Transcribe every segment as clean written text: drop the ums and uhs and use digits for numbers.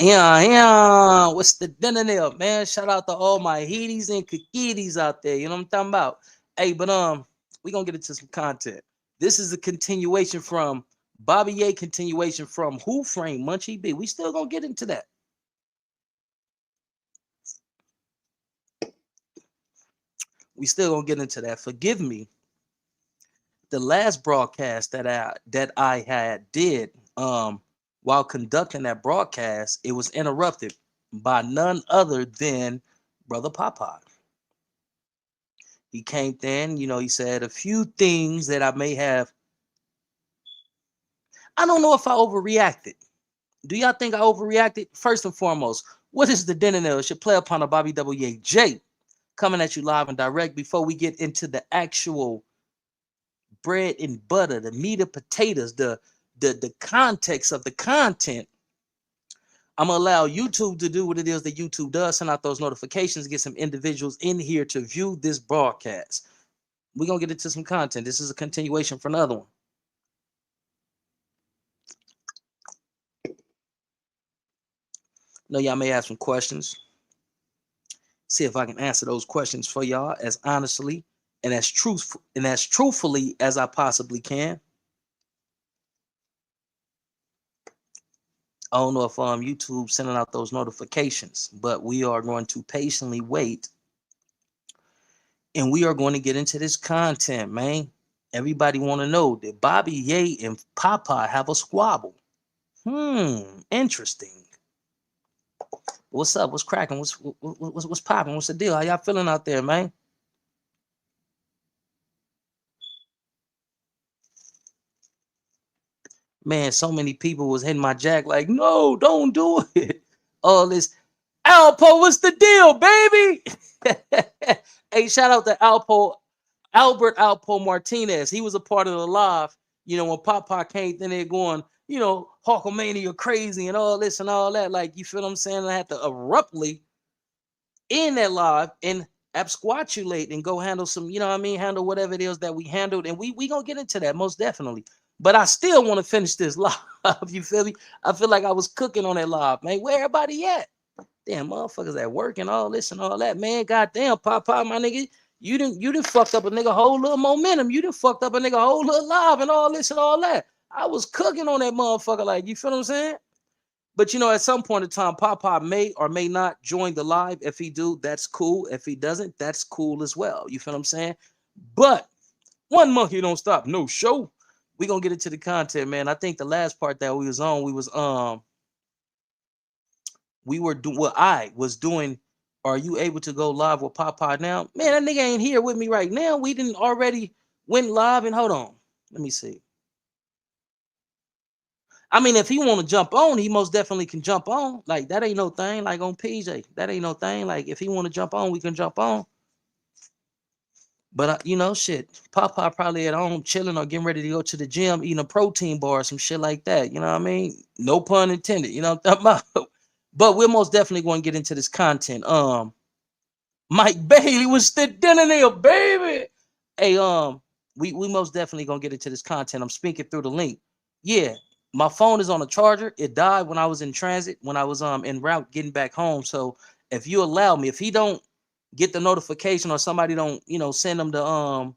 Yeah. What's the dinner there, man? Shout out to all my heaties and kakitis out there. You know what I'm talking about? Hey, but we gonna get into some content. This is a continuation from Bobby Ye, continuation from Who Framed Munchie B. We still gonna get into that. We still gonna get into that. Forgive me. The last broadcast that I had did while conducting that broadcast, it was interrupted by none other than Brother Popeye. He came in, he said a few things that I may have. I don't know if I overreacted. Do y'all think I overreacted? First and foremost, what is the dinner nail? It should play upon a Bobby WAJ coming at you live and direct. Before we get into the actual bread and butter, the meat and potatoes, the context of the content, I'm gonna allow YouTube to do what it is that YouTube does, send out those notifications, get some individuals in here to view this broadcast. We're gonna get into some content. This is a continuation for another one. I know y'all may have some questions. See if I can answer those questions for y'all as honestly and as truthfully as I possibly can. I don't know if YouTube sending out those notifications, but we are going to patiently wait, and we are going to get into this content, man. Everybody want to know, did Bobby Ye and Popeye have a squabble? Interesting. What's up? What's cracking? What's popping? What's the deal? How y'all feeling out there, man? Man, so many people was hitting my jack like, no, don't do it. All this, Alpo, what's the deal, baby? Hey, shout out to Albert Alpo Martinez. He was a part of the live, when Popeye came in there going, Hulkamania crazy and all this and all that. Like, you feel what I'm saying? I had to abruptly in that live and absquatulate and go handle some, handle whatever it is that we handled. And we gonna get into that most definitely. But I still want to finish this live. You feel me? I feel like I was cooking on that live, man. Where everybody at? Damn, motherfuckers at work and all this and all that, man. Goddamn, Popeye, my nigga. You didn't fucked up a nigga whole little momentum. You didn't fucked up a nigga whole little live and all this and all that. I was cooking on that motherfucker, like, you feel what I'm saying? But at some point in time, Popeye may or may not join the live. If he do, that's cool. If he doesn't, that's cool as well. You feel what I'm saying? But one monkey don't stop no show. We gonna get into the content, man. I think the last part that we was on, I was doing. Are you able to go live with Popeye now? Man, that nigga ain't here with me right now. We didn't already went live and hold on. Let me see. I mean, if he want to jump on, he most definitely can jump on. Like, that ain't no thing. Like on PJ, that ain't no thing. Like, if he want to jump on, we can jump on. But shit, Popeye probably at home chilling or getting ready to go to the gym, eating a protein bar or some shit like that. You know what I mean? No pun intended. You know what I'm talking about? But we're most definitely going to get into this content. Mike Bailey was the dinner there, baby. Hey, we most definitely gonna get into this content. I'm speaking through the link. Yeah, my phone is on a charger. It died when I was in transit, when I was en route getting back home. So if you allow me, if he don't get the notification or somebody don't, send him the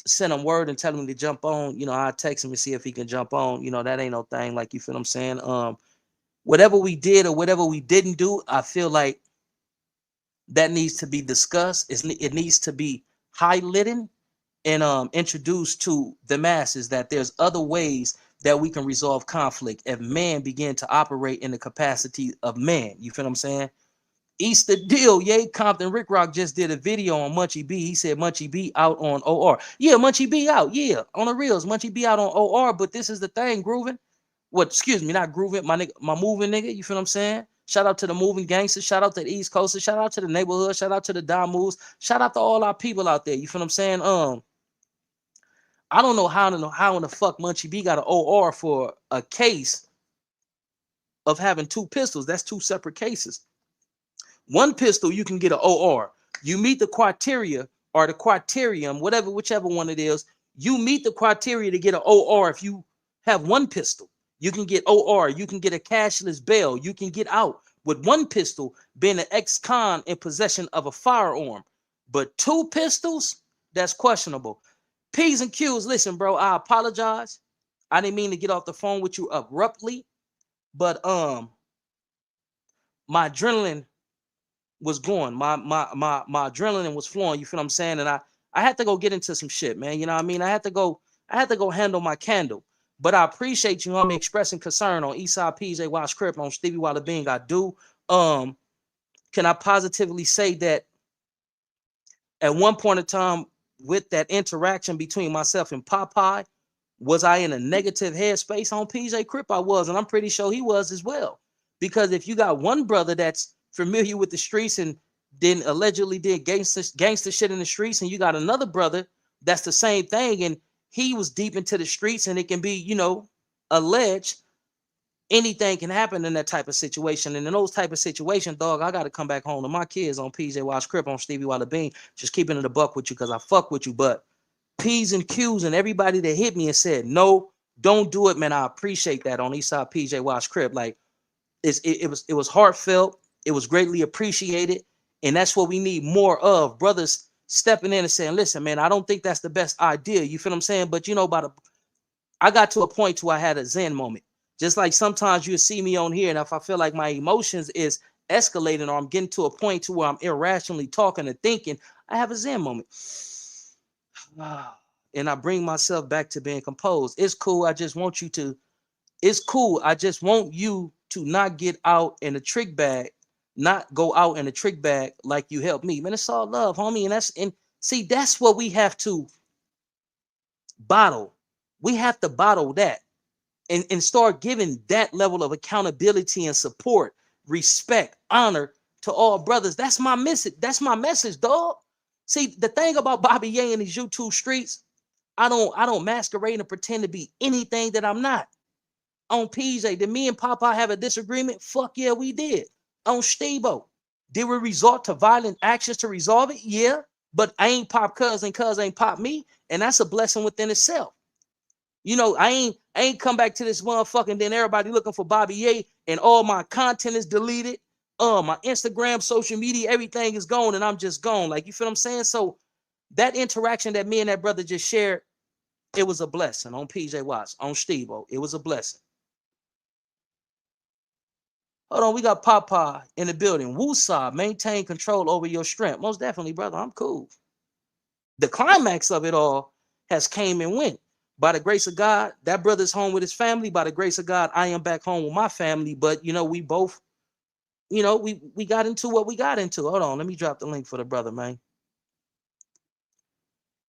send him word and tell him to jump on, I'll text him and see if he can jump on. That ain't no thing, like, you feel what I'm saying? Whatever we did or whatever we didn't do, I feel like that needs to be discussed. It needs to be highlighted and introduced to the masses that there's other ways that we can resolve conflict if man begin to operate in the capacity of man. You feel what I'm saying? Easter deal, yay. Compton Rick Rock just did a video on Munchie B. He said Munchie B out on OR. Yeah, Munchie B out. Yeah, on the reels. Munchie B out on OR. But this is the thing, grooving. What? Excuse me, not grooving. My nigga, my moving nigga. You feel what I'm saying? Shout out to the moving gangsters. Shout out to the East Coasters. Shout out to the neighborhood. Shout out to the Don Moves. Shout out to all our people out there. You feel what I'm saying? I don't know how in the fuck Munchie B got an OR for a case of having two pistols. That's two separate cases. One pistol, you can get an OR. You meet the criteria or the criterion, whichever one it is. You meet the criteria to get an OR if you have one pistol. You can get OR. You can get a cashless bail. You can get out with one pistol, being an ex-con in possession of a firearm. But two pistols, that's questionable. P's and Q's, listen, bro, I apologize. I didn't mean to get off the phone with you abruptly, but my adrenaline was going. My adrenaline was flowing. You feel what I'm saying? And I had to go get into some shit, man. You know what I mean? I had to go handle my candle. But I appreciate you, homie, expressing concern on Eastside PJ Watch Crip on Stevie Walla Being. I do. Um, can I positively say that at one point in time with that interaction between myself and Popeye, was I in a negative headspace on PJ Crip? I was, and I'm pretty sure he was as well. Because if you got one brother that's familiar with the streets and then allegedly did gangster shit in the streets, and you got another brother that's the same thing, and he was deep into the streets, and it can be, alleged anything can happen in that type of situation. And in those type of situations, dog, I got to come back home to my kids on PJ Watch Crip on Stevie Walla Bean, just keeping it a buck with you because I fuck with you. But P's and Q's and everybody that hit me and said, no, don't do it, man. I appreciate that on Eastside PJ Watch Crip. Like, it was heartfelt. It was greatly appreciated. And that's what we need more of. Brothers stepping in and saying, listen, man, I don't think that's the best idea. You feel what I'm saying? But I got to a point where I had a Zen moment. Just like sometimes you see me on here, and if I feel like my emotions is escalating or I'm getting to a point to where I'm irrationally talking and thinking, I have a Zen moment. And I bring myself back to being composed. It's cool. It's cool. I just want you to not get out in a trick bag, not go out in a trick bag like you helped me. Man, it's all love, homie. And see, that's what we have to bottle. We have to bottle that and start giving that level of accountability and support, respect, honor to all brothers. That's my message. That's my message, dog. See, the thing about Bobby Ye in these YouTube streets, I don't masquerade and pretend to be anything that I'm not. On PJ, did me and Popeye have a disagreement? Fuck yeah, we did. On Stebo, did we resort to violent actions to resolve it? Yeah, but I ain't pop cuz and cuz ain't pop me, and that's a blessing within itself. I ain't come back to this motherfucker and then everybody looking for Bobby Ye and all my content is deleted. My Instagram, social media, everything is gone and I'm just gone. Like, you feel what I'm saying? So that interaction that me and that brother just shared, it was a blessing on PJ Watts, on Steve-O. It was a blessing. Hold on, we got Popeye in the building. Woosah, maintain control over your strength. Most definitely, brother, I'm cool. The climax of it all has came and went. By the grace of God, that brother's home with his family. By the grace of God, I am back home with my family. But, we both, we got into what we got into. Hold on, let me drop the link for the brother, man.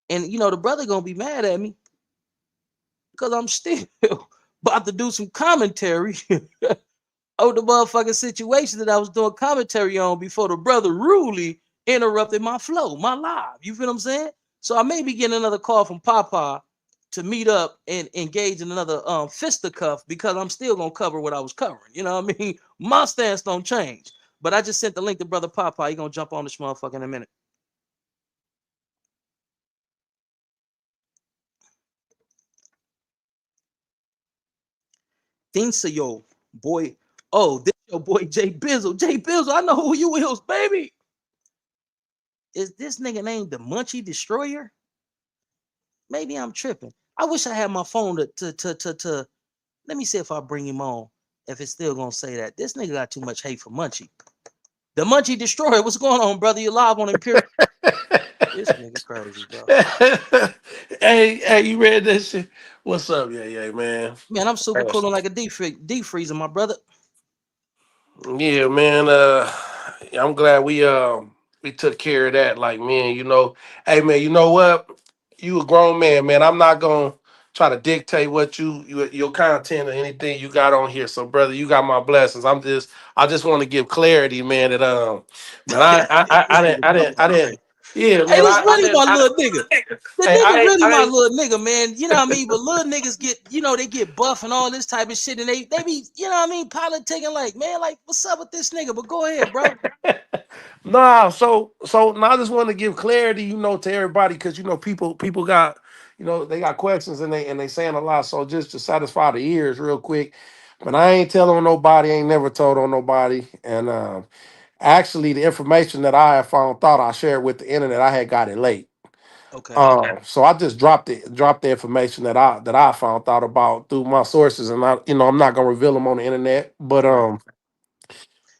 And, the brother going to be mad at me because I'm still about to do some commentary on the motherfucking situation that I was doing commentary on before the brother rudely interrupted my flow, my live. You feel what I'm saying? So I may be getting another call from Popeye to meet up and engage in another fisticuff because I'm still gonna cover what I was covering. You know what I mean? My stance don't change. But I just sent the link to brother Popeye. He gonna jump on this motherfucker in a minute. Thanks to your boy. Oh, this your boy Jay Bizzle. Jay Bizzle, I know who you is, baby. Is this nigga named the Munchie Destroyer? Maybe I'm tripping. I wish I had my phone to let me see if I bring him on. If it's still gonna say that. This nigga got too much hate for Munchie. The Munchie Destroyer. What's going on, brother? You live on Imperial. This nigga crazy, bro. Hey, you read that shit? What's up, yeah, man? Man, I'm super cool on like a deep freezer, my brother. Yeah, man. I'm glad we took care of that. Like, man, hey, man, you know what? You a grown man, man. I'm not gonna try to dictate what your content or anything you got on here. So, brother, you got my blessings. I just want to give clarity, man. That man, This nigga I Bizzle didn't. crazy. Yeah, Hey, man. this really my I little nigga. The hey, nigga really I my ain't. little nigga, man. You know what I mean? But little niggas get, they get buff and all this type of shit, and they be, politicking like, man, like, what's up with this nigga? But go ahead, bro. Nah, so now I just want to give clarity, to everybody because people got, they got questions and they saying a lot. So just to satisfy the ears real quick. But I ain't telling on nobody, ain't never told on nobody. And actually the information that I had found thought I shared with the internet, I had got it late. Okay. So I just dropped the information that I found out about through my sources, and I'm not gonna reveal them on the internet. But Right.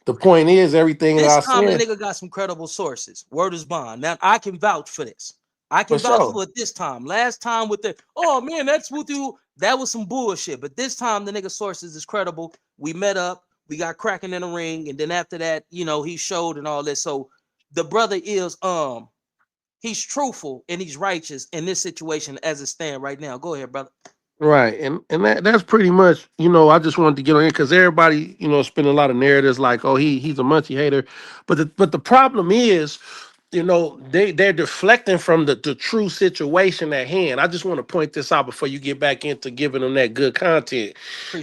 the point is everything that This I time the said nigga got some credible sources. Word is bond. Now I can vouch for this. I for can vouch sure. for it this time. Last time with the oh man, that's what you that was some bullshit. But this time the nigga sources is credible. We met up, we got cracking in the ring, and then after that, he showed and all this. So the brother is he's truthful and he's righteous in this situation as it stand right now. Go ahead, brother. Right, and that's pretty much, I just wanted to get on here because everybody, spending a lot of narratives like, oh, he's a Munchie hater, but the problem is, they're deflecting from the true situation at hand. I just want to point this out before you get back into giving them that good content.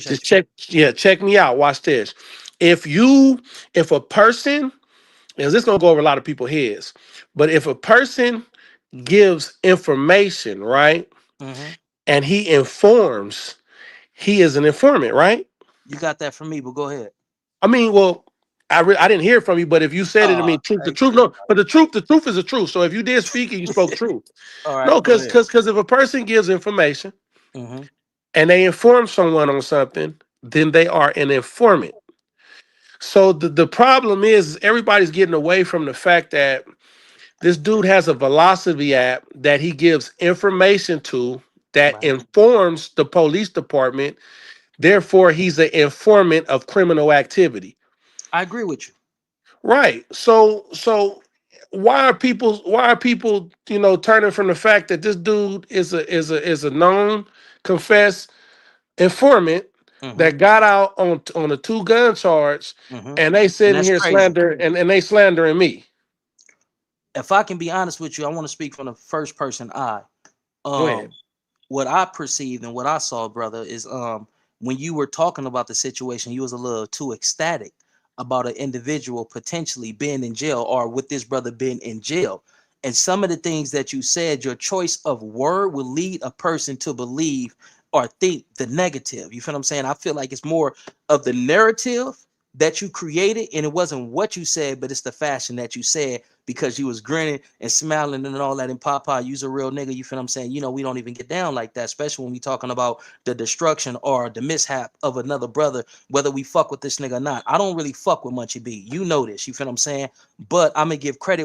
Just Appreciate you. check me out. Watch this. If a person, and this gonna go over a lot of people's heads, but if a person gives information, right, Mm-hmm. and he informs, he is an informant, right? You got that from me, but go ahead. I mean, well, I didn't hear it from you, but if you said it, I Oh, mean, truth, the thank truth, you. no, but the truth is the truth. So if you did speak and you spoke truth, All no, right, go because ahead. because if a person gives information Mm-hmm. and they inform someone on something, then they are an informant. So the problem is everybody's getting away from the fact that this dude has a velocity app that he gives information to that Right. informs the police department. Therefore, he's an informant of criminal activity. I agree with you. Right. So why are people turning from the fact that this dude is a known confessed informant Mm-hmm. that got out on a two gun charge, Mm-hmm. and they And sitting that's here crazy. slander and they slandering me. If I can be honest with you, I want to speak from the first person I. Go ahead. Um, what I perceived and what I saw, brother, is when you were talking about the situation, you was a little too ecstatic about an individual potentially being in jail or with this brother being in jail. And some of the things that you said, your choice of word will lead a person to believe or think the negative. You feel what I'm saying? I feel like it's more of the narrative that you created, and it wasn't what you said, but it's the fashion that you said because you was grinning and smiling and all that. And Popeye, you's a real nigga. You feel what I'm saying? We don't even get down like that, especially when we talking about the destruction or the mishap of another brother, whether we fuck with this nigga or not. I don't really fuck with Munchie B. You know this. You feel what I'm saying? But I'm gonna give credit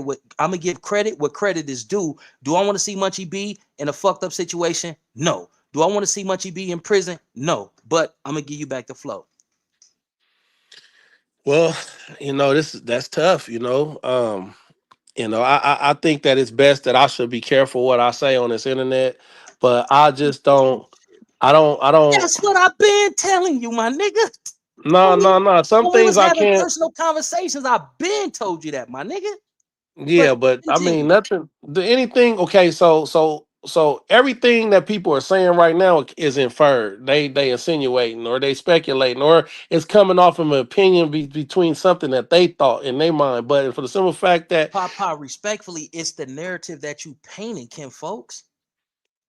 what credit is due. Do I want to see Munchie B in a fucked up situation? No. Do I want to see Munchie B in prison? No. But I'm gonna give you back the flow. Well, that's tough. I think that it's best that I should be careful what I say on this internet, but I just don't. I don't. That's what I've been telling you, my nigga. No, When we no, no. Some when we things was I having can't. personal conversations, I've been told you that, my nigga. Yeah, But but I mean continue. nothing. Anything. Okay, so everything that people are saying right now is inferred. They insinuating or they speculating or it's coming off of an opinion between something that they thought in their mind. But for the simple fact that Papa, respectfully, it's the narrative that you painted, Kim, folks.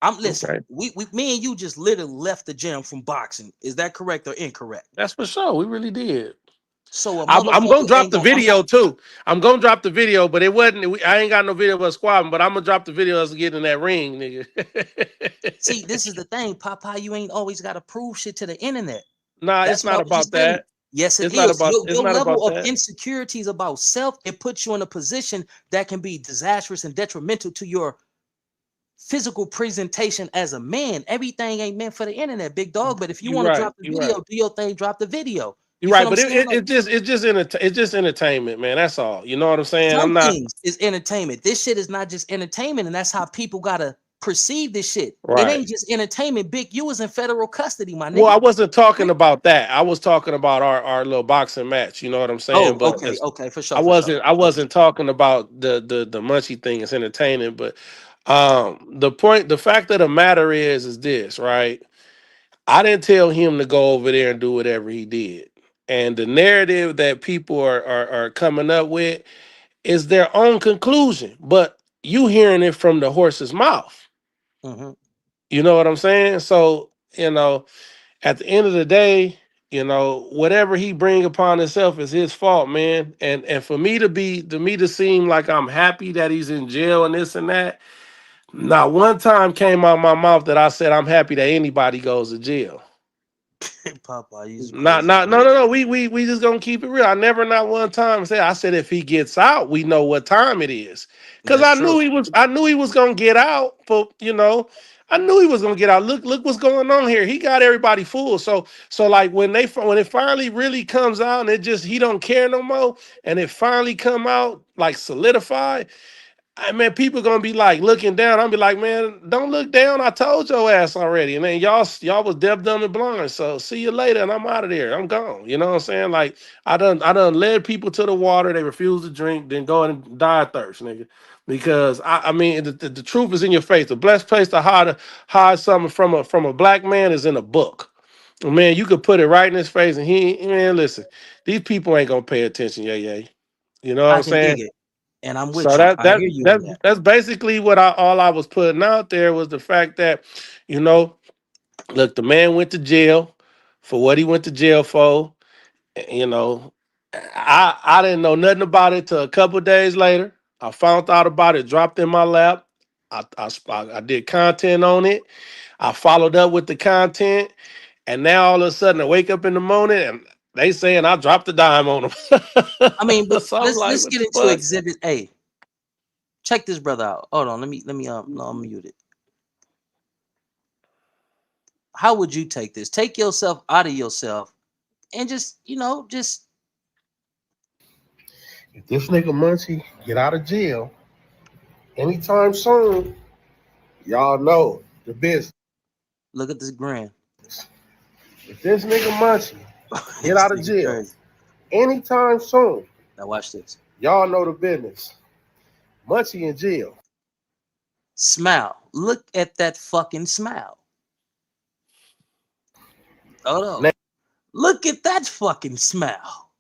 I'm listen. okay, Me and you just literally left the gym from boxing. Is that correct or incorrect? that's for sure. We really did. So a I'm gonna motherfucker drop ain't the gonna. I'm not. video too. I'm gonna drop the video, but it wasn't. I ain't got no video of us squabbling, but I'm gonna drop the video of us getting in that ring, nigga. See, this is the thing, Papa. You ain't always got to prove shit to the internet. Nah, it's That's what I not was just about telling you. that. Yes, it It's not is. about. Your, It's your not about level of that. insecurities about self, it puts you in a position that can be disastrous and detrimental to your physical presentation as a man. Everything ain't meant for the internet, big dog. But if you You're want to right. drop the You're video, right. do your thing, drop the video. You're You feel right. what I'm But saying? Like it's just entertainment, man. That's all. You know what I'm saying? some I'm not things is entertainment. This shit is not just entertainment, and that's how people gotta perceive this shit. It right. ain't just entertainment. Big, you was in federal custody, my Well, nigga. I wasn't talking about that. I was talking about our little boxing match. You know what I'm saying? Oh, But okay, okay, for I sure, for sure. wasn't I wasn't talking about the Munchie thing. It's entertaining, but the fact of the matter is this, right? I didn't tell him to go over there and do whatever he did. And the narrative that people are coming up with is their own conclusion, but you hearing it from the horse's mouth. Mhm. You know what I'm saying? So, at the end of the day, whatever he bring upon himself is his fault, man. And for me to seem like I'm happy that he's in jail and this and that, not one time came out my mouth that I said I'm happy that anybody goes to jail. Popeye, you's Not, crazy, not, bro. no, no, no. We just gonna keep it real. I never, not one time said. I said if he gets out, we know what time it is, because That's true. I knew he was gonna get out. I knew he was gonna get out. Look what's going on here. He got everybody fooled. So like when it finally really comes out and it just he don't care no more, and it finally come out like solidified. I mean, people gonna be like looking down. I'll be like, man, don't look down. I told your ass already. And then y'all was deaf, dumb, and blind. So see you later, and I'm out of there. I'm gone. You know what I'm saying? Like I done led people to the water. They refuse to drink, then go and die of thirst, nigga. Because I mean, the truth is in your face. The best place to hide something from a black man is in a book. Man, you could put it right in his face, and man, listen, these people ain't gonna pay attention, yeah. You know what I I'm can dig saying? it, and I'm So with you. that I that hear you that on that. that's basically what all I was putting out there was the fact that, you know, look, the man went to jail for what he went to jail for. You know, I didn't know nothing about it till a couple days later. I found out about it, dropped in my lap. I did content on it. I followed up with the content, and now all of a sudden I wake up in the morning and they saying I dropped the dime on I mean, them. but So I'm like, let's what get the into fuck? Exhibit A. Check this brother out. Hold on, let me no, unmute it. How would you take this? Take yourself out of yourself and just just If this nigga Munchie get out of jail anytime soon, y'all know the business. look at this grin. If this nigga Munchie get This out of nigga jail crazy. anytime soon, Now watch this. y'all know the business. Munchie in jail. Smile. Look at that fucking smile. Hold on. Now, Look at that fucking smile.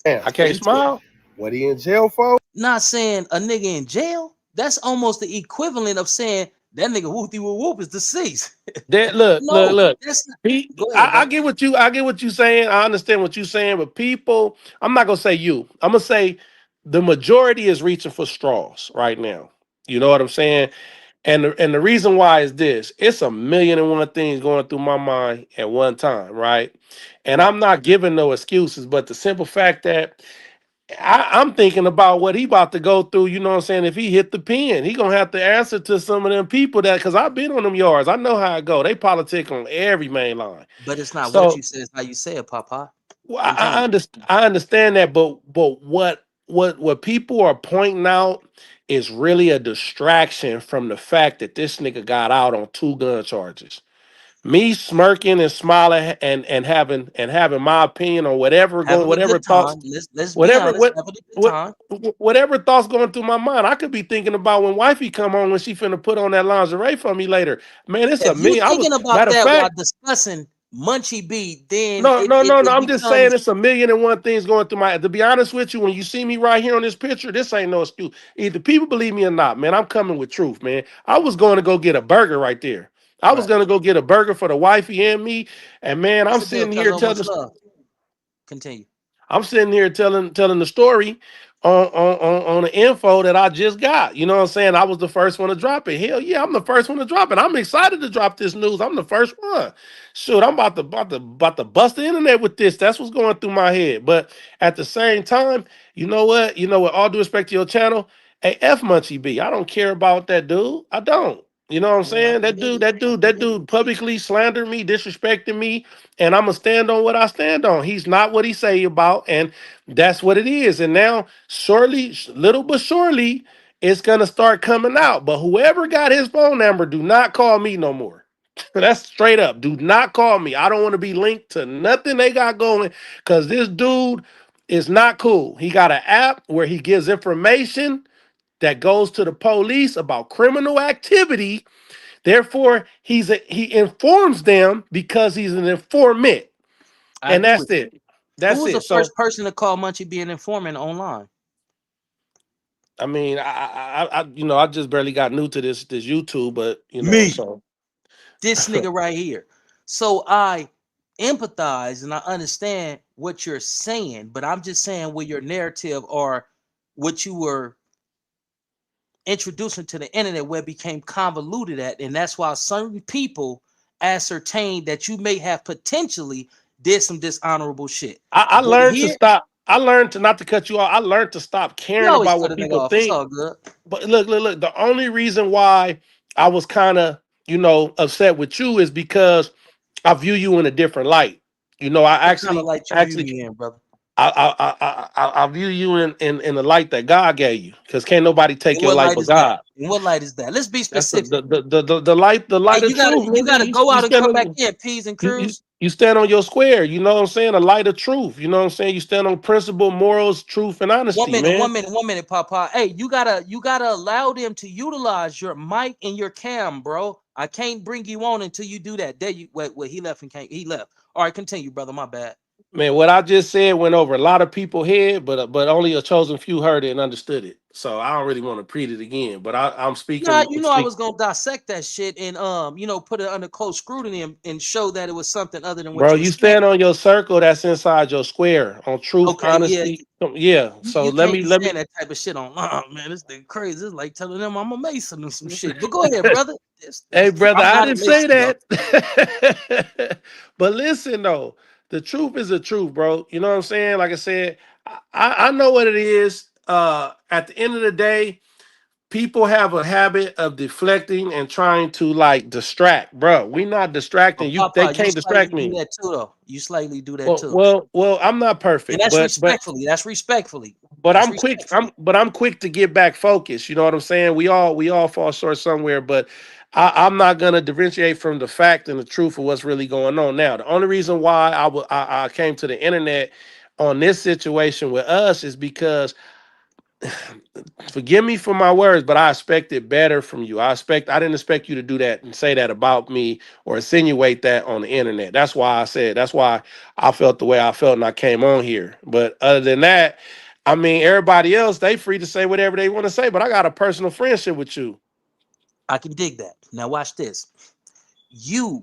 I what can't he smile. what he in jail for? Not saying a nigga in jail. That's almost the equivalent of saying that nigga whoopty whoop whoop is deceased. That No, look. that's not. He, Go ahead, I bro. get I get what you saying. I understand what you're saying, but people, I'm not gonna say you. I'm gonna say the majority is reaching for straws right now. You know what I'm saying? And the reason why is this: it's a million and one things going through my mind at one time, right? And Right. I'm not giving no excuses, but the simple fact that I'm thinking about what he about to go through. You know what I'm saying? If he hit the pen, he gonna have to answer to some of them people that, because I've been on them yards. I know how it go. They politic on every main line. But it's not what So you say, it's how you say it, Papa. well, Continue. I understand that, but what people are pointing out is really a distraction from the fact that this nigga got out on 2 gun charges. Me smirking and smiling and having my opinion on Having a whatever good thoughts time. Let's be whatever honest. what Having a good what time. whatever thoughts going through my mind. I could be thinking about when wifey come on when she finna put on that lingerie for me later. Man, it's a If you million. I was thinking about matter of that while fact. discussing Munchie B, then No, no, no, no. it I'm just saying becomes. it's a million and one things going through my. To be honest with you, when you see me right here on this picture, this ain't no excuse. Either people believe me or not, man. I'm coming with truth, man. I was going to go get a burger right there. I was Right. going to go get a burger for the wifey and me. And man, It's a deal. Cause no much love. Continue. I'm sitting here telling the story on the info that I just got. You know what I'm saying? I was the first one to drop it. Hell yeah, I'm the first one to drop it. I'm excited to drop this news. I'm the first one. Shoot, I'm about to bust the internet with this. That's what's going through my head. But at the same time, you know what? You know what? All due respect to your channel, hey, F Munchie B. I don't care about that dude. I don't. You know what I'm Yeah, I saying? can dig it. I can That dig it. dude publicly slandered me, disrespected me, and I'm gonna stand on what I stand on. He's not what he say about, and that's what it is. And now, surely, little but surely, it's gonna start coming out. But whoever got his phone number, do not call me no more. That's straight up. Do not call me. I don't want to be linked to nothing they got going, because this dude is not cool. He got an app where he gives information that goes to the police about criminal activity. Therefore, he informs them because he's an informant, I and agree that's with you. it. Who That's was the it. So first person to call Munchie B an informant online? I mean, I just barely got new to this YouTube, but Me. so This nigga right here. So I empathize and I understand what you're saying, but I'm just saying where your narrative or what you were introducing to the internet where it became convoluted at, and that's why certain people ascertain that you may have potentially did some dishonorable shit. I But learned to here, stop. I learned to not to cut you off. I learned to stop you caring always about cut what a nigga people off. It's think. all good. But look. The only reason why I was kind of, upset with you is because I view you in a different light. I What kind of light you view actually me in, brother? I view you in the light that God gave you, because can't nobody take And your what light light but is that? God. And what light is that? Let's be That's specific. the Hey, light of you gotta truth, you nigga. gotta go You out and stand come back on in, P's and you, you Crews. you stand on your square. You know what I'm saying? A light of truth. You know what I'm saying? You stand on principle, morals, truth, and One honesty, minute, man. 1 minute, 1 minute, Papa. Hey, you gotta allow them to utilize your mic and your cam, bro. I can't bring you on until you do that. There you wait, he left and came. He left. All right, continue, brother. My bad. Man, what I just said went over a lot of people's head, but only a chosen few heard it and understood it. So I don't really want to repeat it again. But I'm Nah, speaking. you know I was gonna dissect that shit and put it under close scrutiny and show that it was something other than what Bro, you were you saying. stand on your circle that's inside your square on truth, Okay, yeah, honesty. Yeah. So you let can't me be let saying me that type of shit online, man. This thing crazy. It's like telling them I'm a Mason or some shit. But go ahead, brother. Hey brother, I'm I not a didn't say Mason though. that. But listen though, the truth is the truth, bro. You know what I'm saying? Like I said, I know what it is. At the end of the day, people have a habit of deflecting and trying to like distract, bro. We not distracting But you. They Papa, you can't distract slightly do me. that too, though. You slightly do that Well, too, well, well. I'm not and perfect, that's but respectfully. That's respectfully. but That's I'm quick. respectfully. I'm quick to get back focused. You know what I'm saying? We all fall short somewhere, but I'm not gonna differentiate from the fact and the truth of what's really going on. Now, the only reason why I came to the internet on this situation with us is because, forgive me for my words, but I expected better from you. I didn't expect you to do that and say that about me or insinuate that on the internet. That's why I felt the way I felt and I came on here. But other than that, I mean, everybody else, they free to say whatever they want to say, but I got a personal friendship with you. I can dig that. Now watch this. You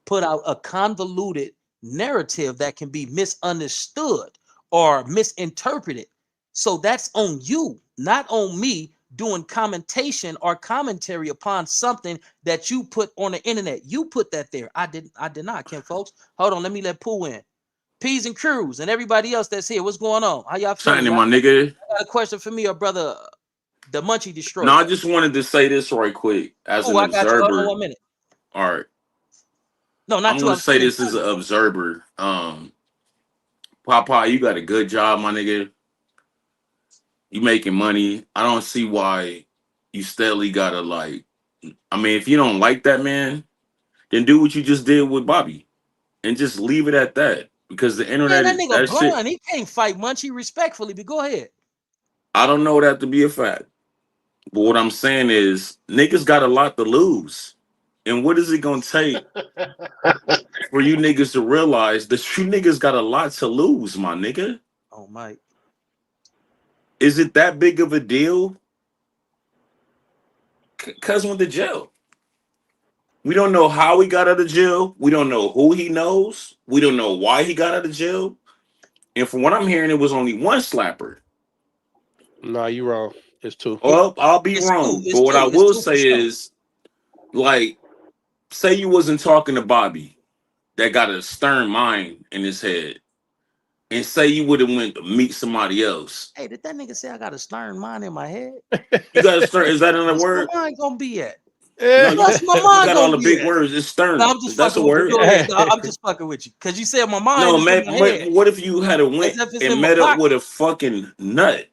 put out a convoluted narrative that can be misunderstood or misinterpreted. So that's on you, not on me doing commentation or commentary upon something that you put on the internet. You put that there. I did not, Kim folks. Hold on, let me let Pooh in. P's and Crews and everybody else that's here. What's going on? How y'all feeling? Shining, Y'all my nigga. got a question for me or brother the Munchie No, Destroyer? I just wanted to say this right quick as Cool, an I got you. Hold on observer. 1 minute. All right. No, I'm not you. gonna I'm say saying this as Pooh. an observer. Popeye, you got a good job, my nigga. You making money. I don't see why you steadily gotta like, I mean, if you don't like that man, then do what you just did with Bobby and just leave it at that. Because the Man, internet that is nigga that shit. blind. He can't fight Munchie respectfully, but go ahead. I don't know that to be a fact. But what I'm saying is niggas got a lot to lose. And what is it gonna take for you niggas to realize that you niggas got a lot to lose, my nigga? Oh, Mike. Is it that big of a deal? Cuz went to jail. We don't know how he got out of jail. We don't know who he knows. We don't know why he got out of jail. And from what I'm hearing, it was only one slapper. Nah, you wrong. It's two. It, Well, I'll be it's two. wrong. It's But what I two. It's will two for say sure. is, like, say you wasn't talking to Bobby that got a stern mind in his head. And say you would have went to meet somebody else. Hey, did that nigga say I got a stern mind in my head? You got to start. Is that another What's my word? mind gonna be at? No, What's my you mind got all gonna the be big at? words. It's No, stern. I'm just That's a fucking with you. word. Go ahead. No, I'm just fucking with you. Cause you said my mind No, is in man. my head. What if you had a As went if it's in and my met up pocket. with a fucking nut?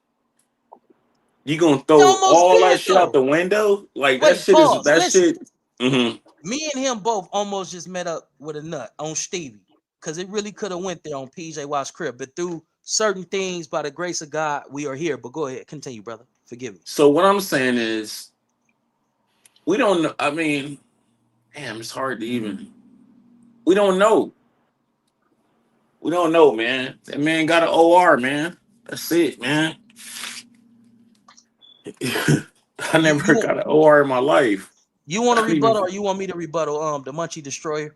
You gonna He throw almost all that did shit out though. the window? Like that Wait, shit is pause. that Listen. shit. Hmm. Me and him both almost just met up with a nut on Stevie. Cause it really could have went there on PJ Watt's crib. But through certain things, by the grace of God, we are here. But go ahead, continue, brother. Forgive me. So what I'm saying is, we don't know. I mean, damn, it's hard to even. We don't know. We don't know, man. That man got an OR, man. That's it, man. I You never you got an OR in my life. You want to I don't rebuttal even. or you want me to rebuttal? The Munchie Destroyer.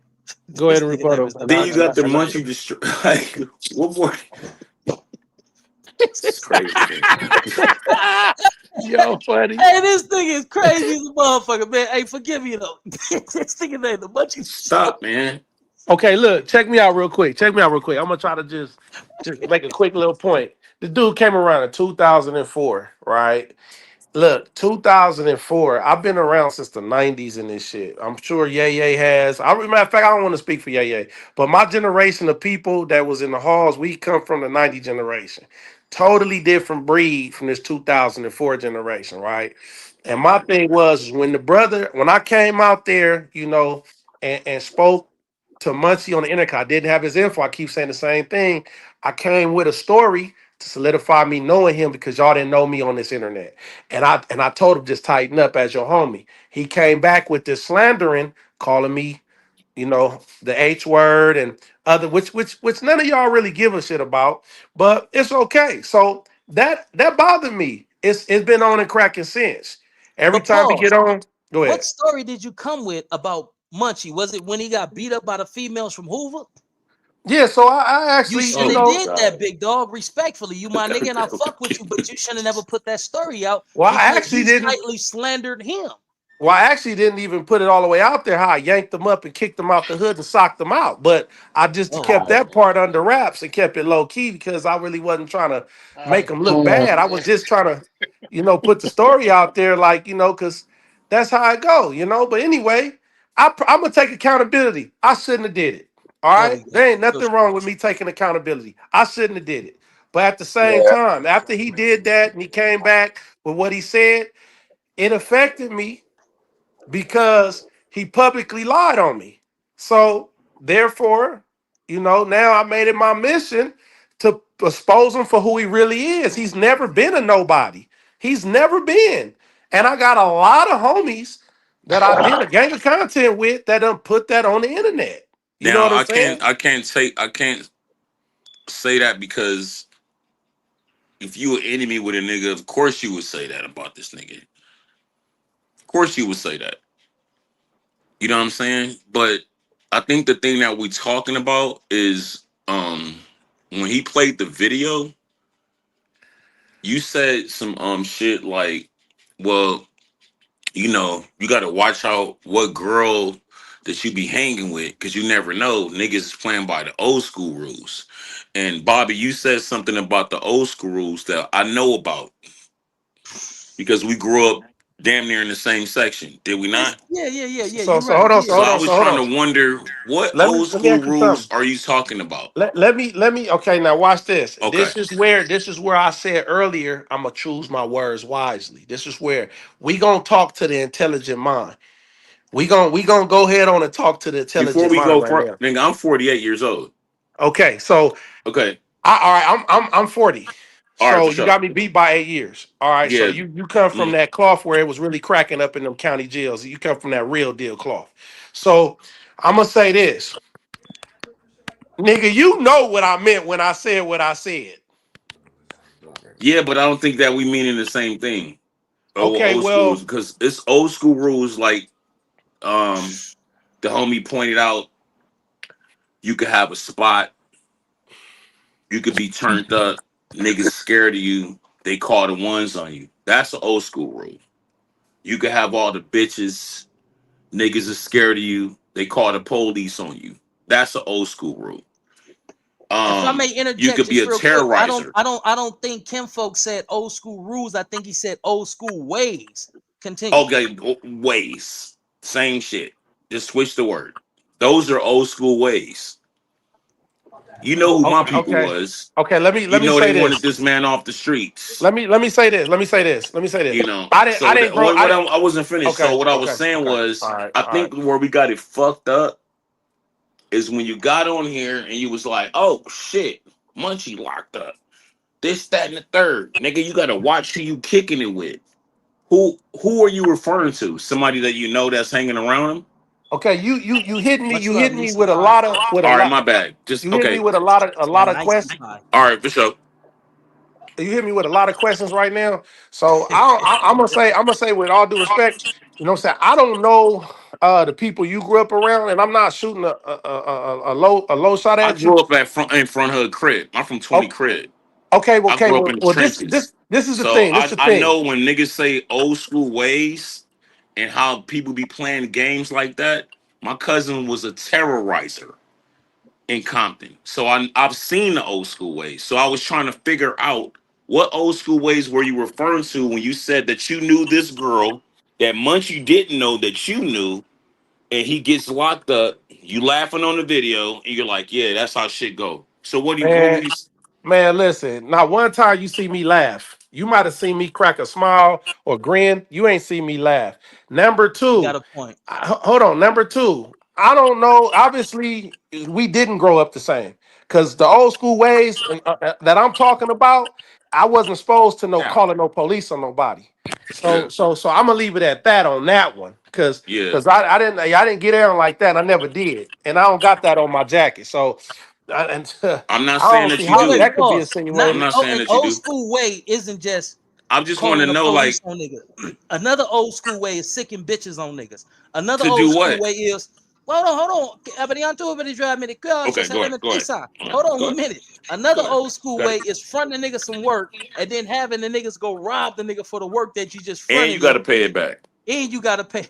Go This ahead and nigga name is rebuttal, the and Then I you Munchie and I, got the and I, Destroyer. munchie destroy. Like, what more? It's crazy, man. yo, funny. Hey, this thing is crazy as a motherfucker, man. Hey, forgive me though. This nigga name the Munchie Destroyer. Stop, man. Okay, look, check me out real quick. Check me out real quick. I'm gonna try to just make a quick little point. The dude came around in 2004, right? Look, 2004. I've been around since the 90s in this shit. I'm sure Ye Ye has. Matter of fact, I don't want to speak for Ye Ye, but my generation of people that was in the halls, we come from the 90 generation. Totally different breed from this 2004 generation, right? And my thing was when when I came out there, and spoke to Munchie on the internet, I didn't have his info. I keep saying the same thing. I came with a story to solidify me knowing him because y'all didn't know me on this internet. And I told him just tighten up as your homie. He came back with this slandering, calling me, the H word and other, which none of y'all really give a shit about, but it's okay. So that bothered me. It's been on and cracking since. Every But time we get pause. on, go What ahead. story did you come with about Munchie? Was it when he got beat up by the females from Hoover? Yeah, so I You actually, shouldn't Oh have my did that, god. big dog. Respectfully, you my nigga, and I fuck with you, Okay. but you should have never put that story out well, I because actually you didn't. slightly slandered him. Well, I actually didn't even put it all the way out there how I yanked them up and kicked them out the hood and socked them out. But I just Oh kept man. that part under wraps and kept it low key because I really wasn't trying to make them look bad. I was just trying to, put the story out there like, because that's how I go, But anyway, I'm going to take accountability. I shouldn't have did it. All There right. we go. There ain't Real nothing wrong shit. with me taking accountability. I shouldn't have did it. But at the same time, after he did that and he came back with what he said, it affected me because he publicly lied on me. So therefore, now I made it my mission to expose him for who he really is. He's never been a nobody. He's never been. And I got a lot of homies that I did a gang of content with that done put that on the internet. You know Now what I'm saying? I can't say that because if you were enemy with a nigga, of course you would say that about this nigga. Of course you would say that. You know what I'm saying? But I think the thing that we talking about is when he played the video, you said some shit like, well, you gotta watch out what girl that you be hanging with because you never know. Niggas is playing by the old school rules. And Bobby, you said something about the old school rules that I know about because we grew up damn near in the same section, did we not? Yeah. So You're so right. hold on, so So hold I on, was so hold trying on. to wonder what old Let me school ask you rules something. are you talking about? Let me okay, now watch this. Okay. This is where I said earlier I'm gonna choose my words wisely. This is where we gonna talk to the intelligent mind. We gonna go ahead on and talk to the Before intelligent we mind go right for now. nigga, I'm 48 years old. Okay, so Okay. all right, I'm 40. All right, So for you sure. got me beat by 8 years. All right, so Yeah. you come from Mm. that cloth where it was really cracking up in them county jails. You come from that real deal cloth. So I'm gonna say this, nigga. You know what I meant when I said what I said. Yeah, but I don't think that we meaning the same thing. Oh, well, Okay, old school rules well, because it's old school rules like um the homie pointed out, you could have a spot, you could be turned up, niggas scared of you, they call the ones on you. That's the old school rule. You could have all the bitches, niggas are scared of you, they call the police on you. That's the old school rule. If I may You interject could be just a real quick, terrorizer. I don't think Kim folks said old school rules. I think he said old school ways. Continue. Okay, ways. Same shit. Just switch the word. Those are old school ways. You know who my okay, people okay, was. okay. Let me You let me know they say wanted this. this man off the streets. Let me say this. Let me say this. Let me say this. You know. I So didn't that grow. what I wasn't finished. So Okay, what I was okay, saying okay. was, All right, I all right. think where we got it fucked up is when you got on here and you was like, oh shit, Munchie locked up. This, that, and the third. Nigga, you gotta watch who you kicking it with. Who are you referring to? Somebody that you know that's hanging around him? Okay, you hitting me. Much You love, hitting me Nisi. with a Bye. lot of All right, my bad. you Just hitting me okay. with a lot of Nice. questions. Bye. All right, for sure. You hit me with a lot of questions right now. So I'm gonna say with all due respect. You know what I'm saying? I don't know the people you grew up around, and I'm not shooting a low shot I at you. grew up at front in front of a crib. I'm from 20 Oh, crib. okay, well, I grew up in the this trenches. this this is the So thing. This is I the I thing. know when niggas say old school ways and how people be playing games like that. My cousin was a terrorizer in Compton. So I've seen the old school ways. So I was trying to figure out what old school ways were you referring to when you said that you knew this girl that Munchie didn't know that you knew, and he gets locked up. You laughing on the video, and you're like, "Yeah, that's how shit go." So what were Man, you? man, listen. Not one time you see me laugh. You might have seen me crack a smile or grin. You ain't seen me laugh. Number You got two, a point. hold on. Number two, I don't know. Obviously, we didn't grow up the same because the old school ways that I'm talking about, I wasn't supposed to know Yeah, calling no police on nobody. yeah, So I'm gonna leave it at that on that one because yeah. I didn't get down like that. I never did, and I don't got that on my jacket. So and I'm not I saying don't see that you Wait, how wait, do. that could be pause. Not I'm insinuated. not saying an that you old do. school way isn't just I just want to calling the know, police like, on niggas. Another old school way is sicking bitches on niggas. Another to old do school what? way is, well, hold on. Abadianto, abadi drive me the car, Okay, say, go let ahead, me go ahead, pisa. go ahead, Hold on go one ahead, minute. Another go ahead. old school Got way it. is fronting the nigga some work and then having the niggas go rob the nigga for the work that you just And you fronted got him, to pay it back. and you gotta pay.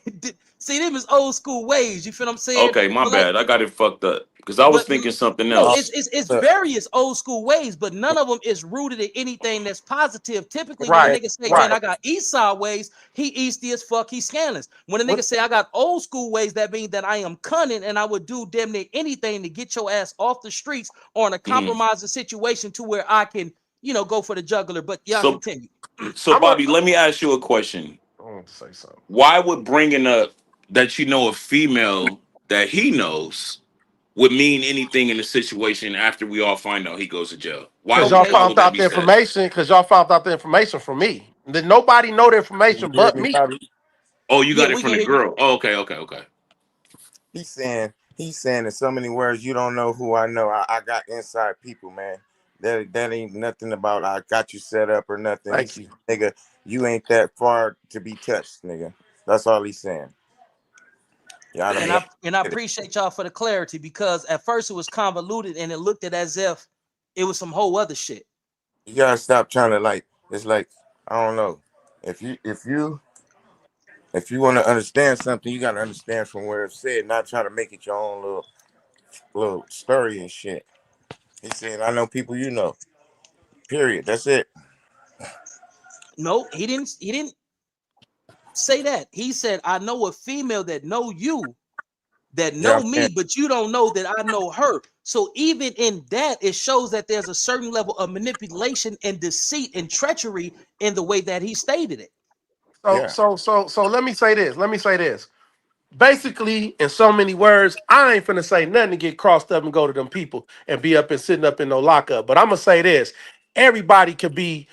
See, them is old school ways. You feel what I'm saying? Okay, my But like, bad. I got it fucked up because I was but thinking something no, Oh, else. it's look, various old school ways, but none of them is rooted in anything that's positive. Typically, when a Right, okay, nigga say, "Man, right. I got East Side ways," he easty as fuck, he scandalous. When a nigga What say, "I got old school ways," that means that I am cunning and I would do damn near anything to get your ass off the streets or in a Mhm. compromising situation to where I can, go for the juggler. But y'all So, continue. so I'm a Bobby, let me ask you a question. I want to say something. Why would bringing up that you know a female that he knows would mean anything in the situation after we all find out he goes to jail? Okay, Why would that be said? Because y'all found out the information from me. Then nobody know the you information hear but me, me. Bobby? Oh, you yeah, got it we from can the hear you. girl. Oh, okay, okay, okay. He's saying in so many words, you don't know who I know. I got inside people, man. That ain't nothing about I got you set up or nothing. Thank He's you. nigga, you ain't that far to be touched, nigga. That's all he's saying. Y'all done And blame I and I it. appreciate y'all for the clarity because at first it was convoluted and it looked at as if it was some whole other shit. You gotta stop trying to like. It's like I don't know. If you want to understand something, you gotta understand from where it's said, not try to make it your own little story and shit. He said, "I know people you know." Period. That's it. No, he didn't say that. He said, I know a female that know you, that Yeah, I'm know saying. me, but you don't know that I know her. So even in that, it shows that there's a certain level of manipulation and deceit and treachery in the way that he stated it. So Yeah. so so so let me say this. Let me say this. Basically, in so many words, I ain't finna say nothing to get crossed up and go to them people and be up and sitting up in no lockup. But I'm gonna say this: everybody could be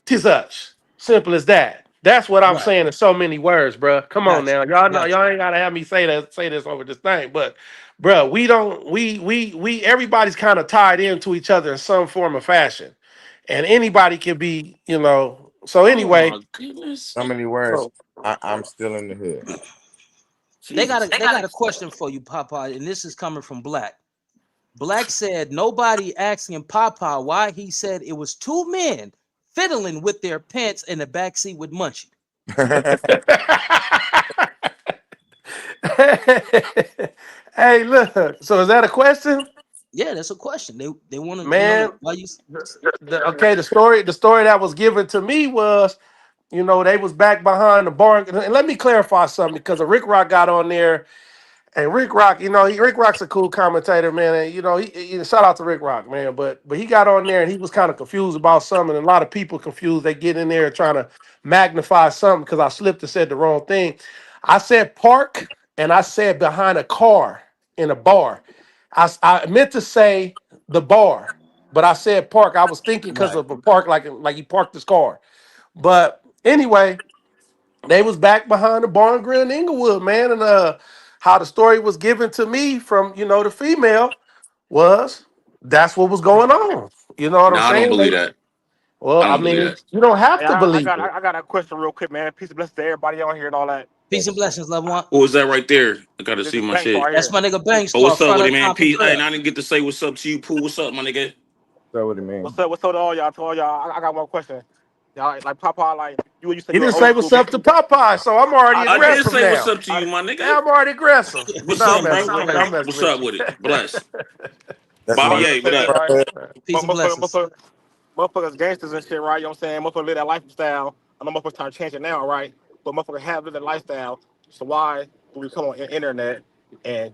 such. Simple as that. That's what I'm Right. saying in so many words, bro. Come on Gotcha. now, y'all know Gotcha. y'all ain't gotta have me say this over this thing, but bro, we don't we everybody's kind of tied into each other in some form of fashion, and anybody can be, So Oh anyway, my goodness. So many words. so I'm still in the hood. Jesus. They got a question for you, Papa, and this is coming from Black. Black said nobody asking Papa why he said it was two men fiddling with their pants in the backseat with Munchie. hey, look. So is that a question, Yeah, that's a question. They want to know man? why you. Okay, the story that was given to me was, they was back behind the bar. And let me clarify something because Rick Rock got on there. And Rick Rock, Rick Rock's a cool commentator, man. And shout out to Rick Rock, man. But he got on there and he was kind of confused about something. And a lot of people confused. They get in there trying to magnify something because I slipped and said the wrong thing. I said park and I said behind a car in a bar. I meant to say the bar, but I said park. I was thinking because Right. of a park, like he parked his car. But anyway, they was back behind the bar and grill in Inglewood, man. And how the story was given to me from, the female was that's what was going on. You know what No, I'm I don't saying? believe that. Well, I I don't believe mean, that. you don't have Hey, to I believe got it. I got a question real quick, man. Peace and blessings to everybody on here and all that. Peace and blessings, loved one. What was that right there? I gotta This see is my Banks shit. right That's here. my nigga Banks Oh, what's called up Front with of it, man? Compton Peace. Hey, Crib. and I didn't get to say what's up to you, Pooh. What's up, my nigga? So what it mean? What's up to all y'all? To all y'all, I got one question. Y'all like Popeye, like you said He you're didn't old say school. what's up to Popeye, so I'm already I I did. did aggressive say what's now. up to you, my nigga. Now I'm already aggressive. But What's no, I'm up, messing bro? with you. I'm messing What's with up you. with it? Bless. That's All my I Bobby gotta A, say what is up? right. Peace and blessings. Motherfuckers gangsters and shit, right? You know what I'm saying? Motherfuckers live that lifestyle. I know motherfuckers trying to change it now, right? But motherfuckers have lived that lifestyle. So why do we come on the internet and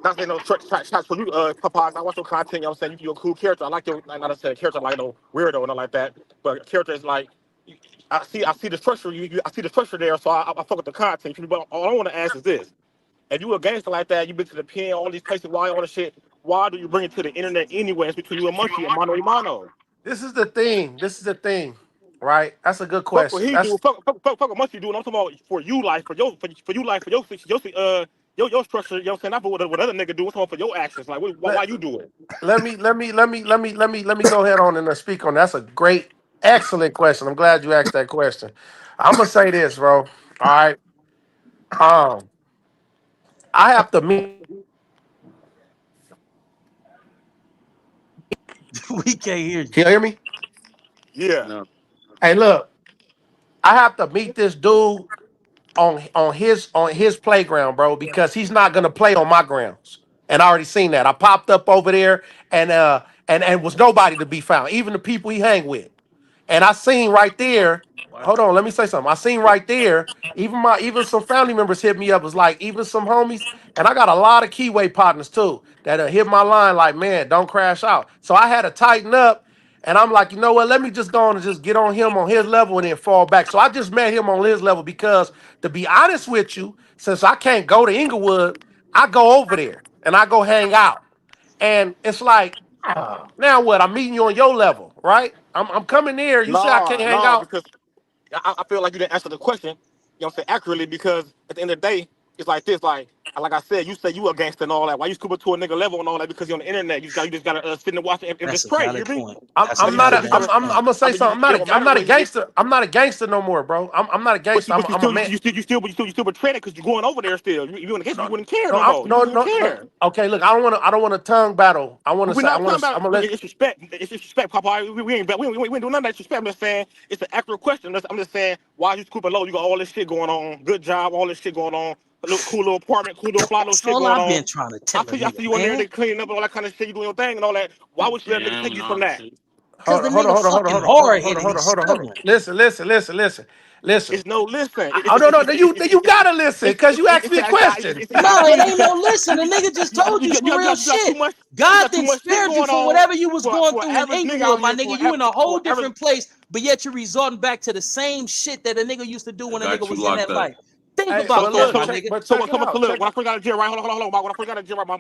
not saying no shots for you, Popeye. I watch your content, you know what I'm saying? You're a cool character. I like your, like, not to say a character like no weirdo or nothing like that, but character is like, I see the structure, I see the structure there, so I fuck with the content. But all I want to ask is this. If you a gangster like that, you been to the pen, all these places, why all this shit, why do you bring it to the internet anyway? It's between you and Munchie and mano a mano. This is the thing. This is the thing, right? That's a good Fuck what question. he do, fuck what Munchie do, and I'm talking about for you life, for you life, for your structure, you know what I'm saying? Not for what other nigga do, I'm talking about for your actions. Like why Let, you do it? let me go ahead on and speak on. That's a great, excellent question. I'm glad you asked that question. I'm gonna say this, bro. All right. Um, I have to meet. We can't hear you. Can you hear me? Yeah. No. Hey, look. I have to meet this dude on his playground, bro, because he's not gonna play on my grounds. And I already seen that. I popped up over there and was nobody to be found, even the people he hang with. And I seen right there. Hold on, let me say something. I seen right there. Even some family members hit me up. Was like even some homies, and I got a lot of keyway partners too that hit my line like, man, don't crash out. So I had to tighten up, and I'm like, you know what? Let me just go on and just get on him on his level and then fall back. So I just met him on his level because, to be honest with you, since I can't go to Inglewood, I go over there and I go hang out. And it's like, now what? I'm meeting you on your level, right? I'm coming there. You say I can't hang Nah, out. because I feel like you didn't answer the question, you know what I'm saying, accurately, because at the end of the day, it's like this, like I said, you say you a gangster and all that. Why you scuba to a nigga level and all that? Because you're on the internet. You just gotta sit and watch it and That's just a pray. You valid hear me? point. I'm That's a I'm You not very still, a you I'm still, valid I'm, I'm point. gonna I say mean, something. it don't I'm matter not a what he, gangster. I'm not a gangster no more, bro. I'm not a but gangster. you, I'm but you I'm a still, man. you still betraying it because you're going over there still. You in the case, you No, wouldn't care no, no more. You no, wouldn't no, no. care. Okay, look, I don't want to tongue battle. I want to We're say not talking I'm about gonna let it's respect. It's respect, Popeye. We ain't we ain't doing none of that respect. I'm just saying it's an accurate question. I'm just saying why you scooping low? You got all this shit going on. Good job, all this shit going on. A little cool little apartment, cool little fly little That's shit all going I've on. been trying to I tell a see, I nigga, see you in there, man. they cleaning up and all that kind of shit. You doing your thing and all that. Why would you let a nigga take Damn, you from nah, that? shit. Cause the hold nigga on, hold on, hold fucking on, hold on, hard hold on, headed hold and on, hold on, hold on. stubborn. Listen. It's no listen. Oh no, no, you gotta listen because you asked me a question. No, I feel it you. ain't no listen. The nigga just told you some real You got too shit. much. You God got too then much shit spared you going from on whatever you was going for an through in average nigga out Inglewood, my here. nigga. You in a For whole an average. different place, but yet you're resorting back to the same shit that a nigga used to do I when a nigga got you was in locked that up. life. Think Hey, So about but so that, look, my so nigga. check it so out. look. When I first got to jail, right? Hold on. When I first got to jail, my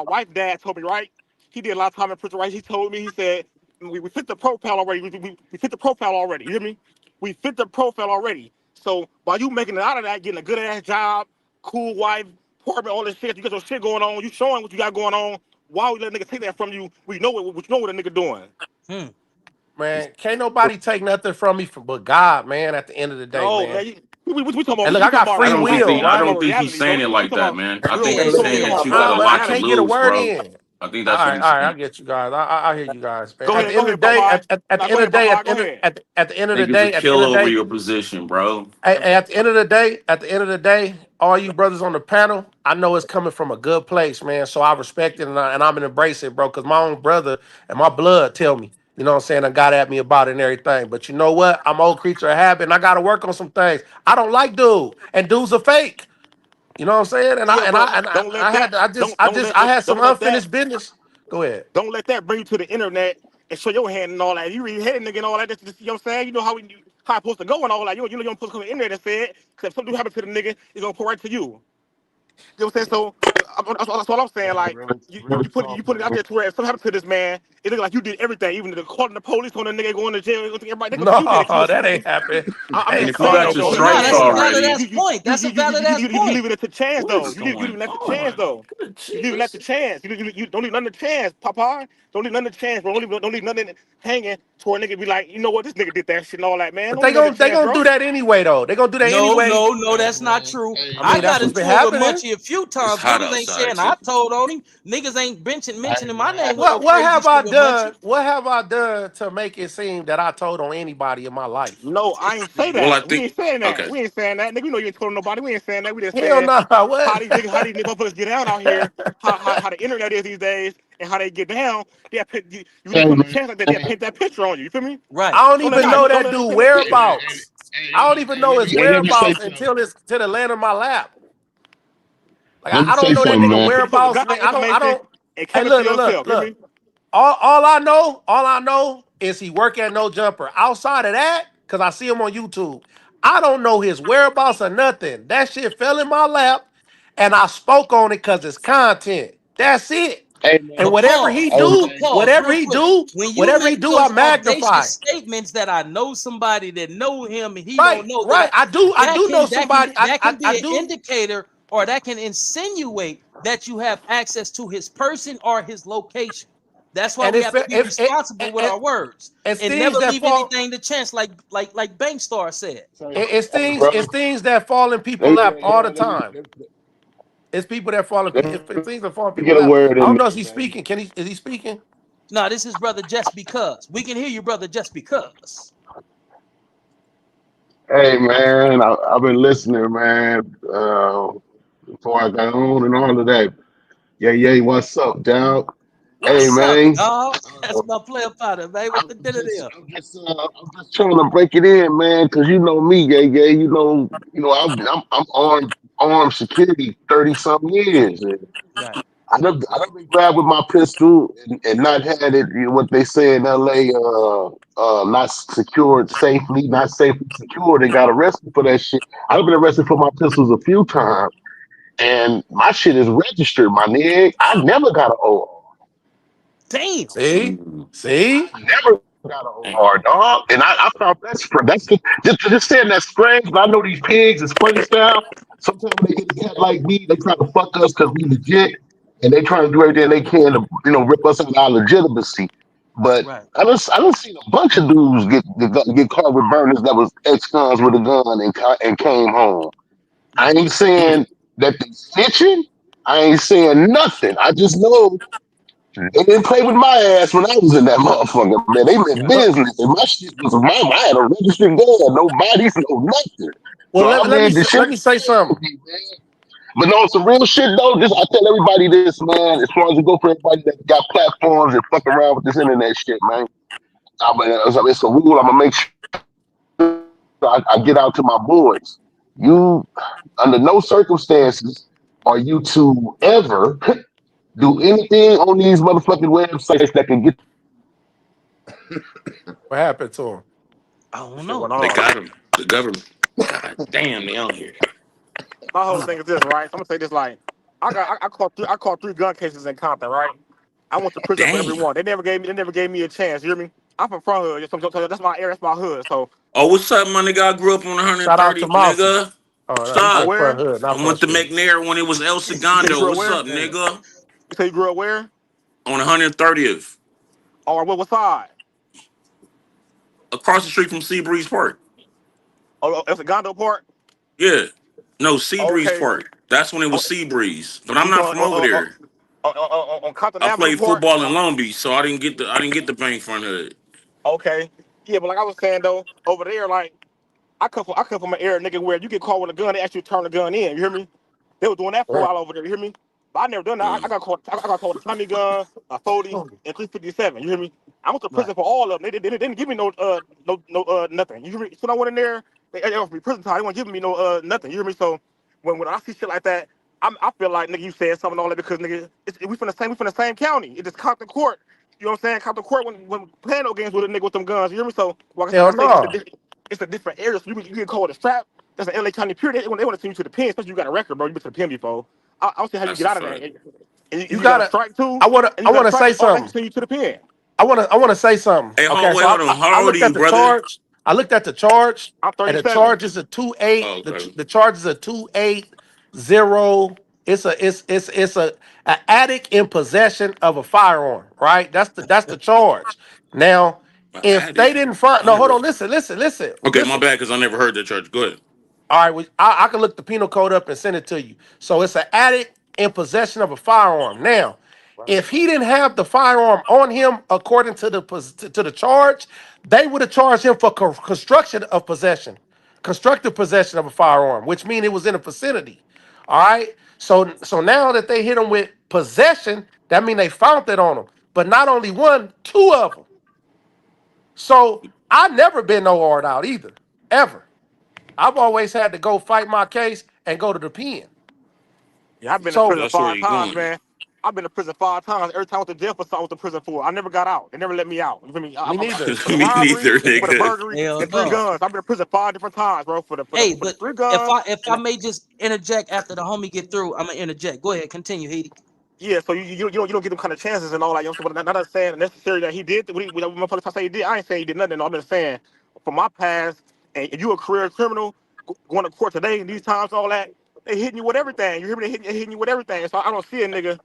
wife's dad told me, right? He did a lot of time in prison, right? He told me, he said, we fit the profile already. We fit the profile already. You hear me? We fit the profile already. So while you making it out of that, getting a good ass job, cool wife, apartment, all this shit, you got your shit going on, you showing what you got going on. Why would let a nigga take that from you? We know what a nigga doing. Hmm. Man, can't nobody take nothing from me but God, man. At the end of the day, No, man. man. We talking about And look, I got we free talking about will, we I talking right? about don't think he's reality, bro. saying We, it we like talking that, about man. I think real. Yeah, he's We yeah, talking saying yeah. that about you real got a But I lot to can't reality. get a lose, word bro. in. I think All that's what right, he's all right, I saying. get you guys. I hear you guys, man. Go At the ahead, end go of the ahead, day, Popeye. at Now the go end of ahead, the day, Popeye. Go ahead. at the end I of the think it's a day, at the end kill of the over day, your position, bro. at the end of the day, at the end of the day, all you brothers on the panel, I know it's coming from a good place, man. So I respect it and I'm gonna embrace it, bro. Cause my own brother and my blood tell me, you know what I'm saying, and got at me about it and everything. But you know what? I'm an old creature of habit and I gotta work on some things. I don't like dude, and dudes are fake. You know what I'm saying? And Yeah, I and but I and I, don't let I that had I just I just I had some unfinished business. Go ahead. don't let that bring you to the internet and show your hand and all that. You really headed nigga and all that. You know what I'm saying? You know how it's supposed to go and all that. You know you're supposed to come to the internet and say it. Cause if something happen to the nigga, it's gonna pour right to you. You know what I'm saying? So that's what I'm saying. Hey, Like really you talk, put it out man. there to where if something happened to this man, it look like you did everything, even the calling the police on the nigga going to jail. Everybody they gonna think you did No, it. You, that ain't happened. I'm Hey, And just if you saying got Tori, your though. But nah, stripes that's a Tori. valid already, ass point. That's a valid ass You point. leave it at the chance what though. is You going leaving that to chance on? though. Good You leaving that to Jesus. chance. You don't leave nothing to chance, Popeye. Don't leave nothing to chance, bro. Don't leave nothing hanging to where a nigga be like, you know what, this nigga did that shit and all that, man. But Don't leave nothing to they chance, gonna bro. do that anyway, though. They gonna do that No, anyway. no, no, Hey, that's not man. true. Hey, I I mean, that's got what's man. been into it with happening. Munchie a few It's times. hot Niggas ain't outside saying I too. told on him. Niggas ain't Hey, mentioning my man. name with no What crazy have shit I with Munchie. done? What have I done to make it seem that I told on anybody in my life? No, I ain't say Well, I that. We think ain't saying that. okay. We ain't saying that. Nigga, we know you ain't told nobody. We ain't saying that. We just Hell saying no. how What? these motherfuckers get out here, how the internet is these days, and how they get down. You really Hey, put a man. chance like that, they'll Hey, paint that picture on you. You feel me? Right. I don't Don't let even niggas know don't that let niggas dude paint that hey, picture. man. Hey, whereabouts. I don't even hey, know his let me say whereabouts something. until it land in my lap. Like Let me I don't say know that something, nigga man. You fuck with whereabouts, God, man. I information, don't. and Hey, keep it to look, yourself. You hear look. me? All I know is he work at No Jumper. Outside of that, cause I see him on YouTube. I don't know his whereabouts or nothing. That shit fell in my lap, and I spoke on it cause it's content. That's it. Hey, And man. But pause, Hey, but man. pause real quick. When you whatever he make do, I those magnify. audacious statements that I know somebody that know him and he don't Right, know that right. I that do know can that can somebody. that can I be an do. indicator or that can insinuate that you have access to his person or his location. That's why And we have to be if responsible with our words it's and never things that leave fall. anything to chance, like Bankstar said. Hey, brother. It's things that fall in Let people's me lap get, all the let me, time. It's people that fall in let it's things that fall in me people's get a lap. word I in don't know if there, he's man. speaking. Is he speaking? No, this is brother just because. We can hear you, brother, just because. Hey, man. I've been listening, man. Before I got on and all of that. Yeah, yeah. What's up, dog? Hey, What's up, man. dog? Uh, That's my player partner, man. What the dinner there? I'm just trying to break it in, man, because you know me, yeah, yeah. I'm armed security 30 some years. And Right. I done been grabbed with my pistol and not had it. You know, what they say in L.A. Not secured safely, not safely secured, and got arrested for that shit. I've been arrested for my pistols a few times, and my shit is registered, my nigga. I never got an OR. Damn. See, see. Never got a Damn. hard dog, and I found that's just saying that's strange. But I know these pigs is funny style. Sometimes when they get a cat like me, they try to fuck us because we legit, and they try to do everything they can to rip us out of our legitimacy. But Right. I done seen a bunch of dudes get caught with burners that was ex-cons with a gun and came home. I Right. ain't saying that they snitching. I ain't saying nothing. I just know they didn't play with my ass when I was in that motherfucker, man. They meant Well, business, and my shit was mine. I had a registered gun, no bodies, no nothing. well, So I mean, the shit let me is say something. crazy, man. But no, some real shit though. Just I tell everybody this, man. As far as you go for everybody that got platforms and fuck around with this internet shit, man. It's a rule. I'm gonna make sure I get out to my boys. You, under no circumstances, are you to ever do anything on these motherfucking websites that can get What happened to him? I don't Shit know. went They on. got him. The government. God damn, they on here. My whole Wow. thing is this, right? So I'm gonna say this like I caught three gun cases in Compton, right? I went to prison for every Damn. one. They never gave me a chance. You hear me? I'm from front hood, so that's my area, that's my hood. So Oh, what's up, my nigga? I grew up on Shout out to 130th, Mossy. nigga. Oh no, he you said said Stop. front where? hood, not I front went to street. McNair when it was El You said you Segundo. grew up What's where? up, Damn. nigga? You said you grew up where? On 130th. Or what side? Across the street from Seabreeze Park. Oh, it's a Gondo Park. Yeah. No, Seabreeze Okay. Park. That's when it Oh, was Seabreeze. But I'm you not talking from over there. on Compton I Avenue played Park? football in Long Beach, so I didn't get the bank front hood. Okay. Yeah, but like I was saying though, over there, like I come from an area, nigga, where you get caught with a gun, they actually turn the gun in. You hear me? They were doing that for a Right. while over there. You hear me? But I never done that. Uh, I got caught with a Tommy gun, a 40, and 357. You hear me? I went to Right. prison for all of them. They didn't give me no nothing. You hear me? So when I went in there, they offered me prison time. They weren't giving me no nothing. You hear me? So when I see shit like that, I feel like nigga you said something and all that because nigga we from the same county. It just Compton Court. You know what I'm saying? Compton Court when playing no games with a nigga with them guns. You hear me? So like I Hell say, no. it's a different area. So you get called a strap. That's an LA County period. They want to send you to the pen, especially you got a record, bro. You been to the pen before. I don't see how you That's get a out of that. fact. And You you got a gotta. strike two, I wanna. and I you got a wanna strike, say and automatically something. send you to the pen. I wanna say something. Hey, Okay, wait, so hold on. I How old are looked you, at the brother? charge. I looked at the charge, I'm and the 37. charge is a 2.8. Oh, okay. The charge is a 2.80. It's a addict in possession of a firearm. Right. That's the charge. Now, An if they addict. didn't find, I no, hold never. on. Listen. Okay, my Listen. bad, because I never heard that charge. Go ahead. All right, I can look the penal code up and send it to you. So it's an addict in possession of a firearm. Now, if he didn't have the firearm on him, according to the charge, they would have charged him for construction of possession, constructive possession of a firearm, which means it was in a vicinity. All right. So now that they hit him with possession, that means they found it on him. But not only one, two of them. So I never been no hard out either, ever. I've always had to go fight my case and go to the pen. Yeah, I've been to So prison That's where 5 times, you're man. I've been to prison 5 times. Every time I went to jail for something I went to prison for, I never got out. They never let me out. You feel me? me I, neither. for the going. Me robbery, neither, for the nigga. burglary, Hell and 3 no. guns. I've been to prison 5 different times, bro. Hey, For the but 3 if guns, I and may just interject after the homie get through, I'm gonna interject. Go ahead, continue, Heidi. yeah, so you don't get them kind of chances and all that. You know what I'm saying? But not saying necessarily that he did what my police say he did. I ain't saying he did nothing. No, I'm just saying from my past, and if you a career criminal going to court today and these times all that, they hitting you with everything. You hear me? They hitting you with everything. So I don't see a nigga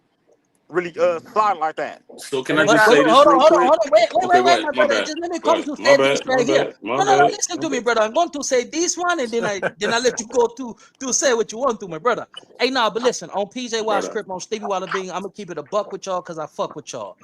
really sliding like that. So can And I they But just got but say this hold on, real hold on, quick? hold on. Okay, Wait, what? my My brother. bad. Just let me Go come ahead. to My say this bad. My right here. bad. My No. bad. Listen My to me, bad. brother. I'm going to say this one, and then I let you go to say what you want to, my brother. Hey, nah, but listen, on PJ Wash Brother. script on Stevie Walla Bing, I'm gonna keep it a buck with y'all because I fuck with y'all.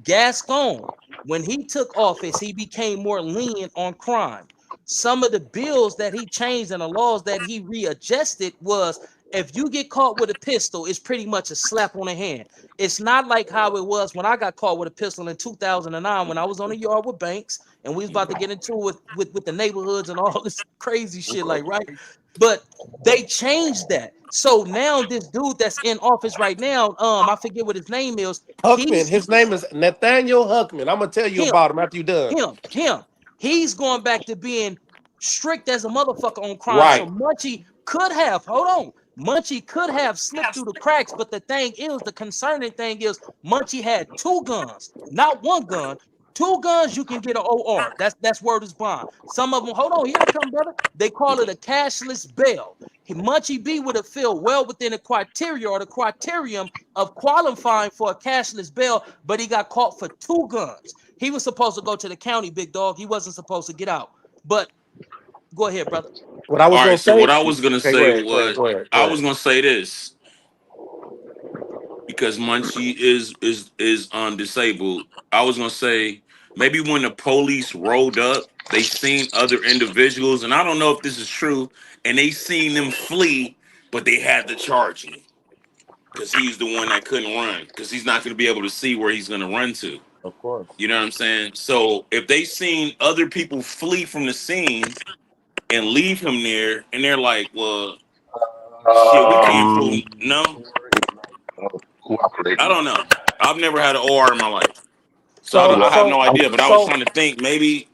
Gascon, when he took office, he became more lenient on crime. Some of the bills that he changed and the laws that he readjusted was if you get caught with a pistol, it's pretty much a slap on the hand. It's not like how it was when I got caught with a pistol in 2009 when I was on the yard with Banks and we was about to get into it with the neighborhoods and all this crazy shit, Okay. like right. But they changed that. So now this dude that's in office right now, I forget what his name is. Huckman, He's his name is Nathaniel Huckman. I'm gonna tell you him, about him after you done. him. He's going back to being strict as a motherfucker on crime. So Right. Munchie could have, hold on, Munchie could have slipped through the cracks. But the thing is, the concerning thing is, Munchie had 2 guns, not 1 gun. 2 guns, you can get an OR. That's word is bond. Some of them, hold on, here I come, brother. They call it Okay. a cashless bail. Munchie B would have fell well within the criteria or the criterion of qualifying for a cashless bail, but he got caught for 2 guns. He was supposed to go to the county, big dog. He wasn't supposed to get out. But go ahead, brother. What I was All gonna right. So say. what I was gonna Okay, go say ahead. Go ahead. was Go ahead. Go I ahead. was gonna say this because Munchie is disabled. I was gonna say maybe when the police rolled up, they seen other individuals, and I don't know if this is true, and they seen them flee, but they had to charge him because he's the one that couldn't run because he's not gonna be able to see where he's gonna run to. Of course. You know what I'm saying? So if they seen other people flee from the scene and leave him there, and they're like, "Well, shit, we can't prove no." I cooperating. don't know. I've never had an OR in my life, so So I have so no idea. But I was so trying to think maybe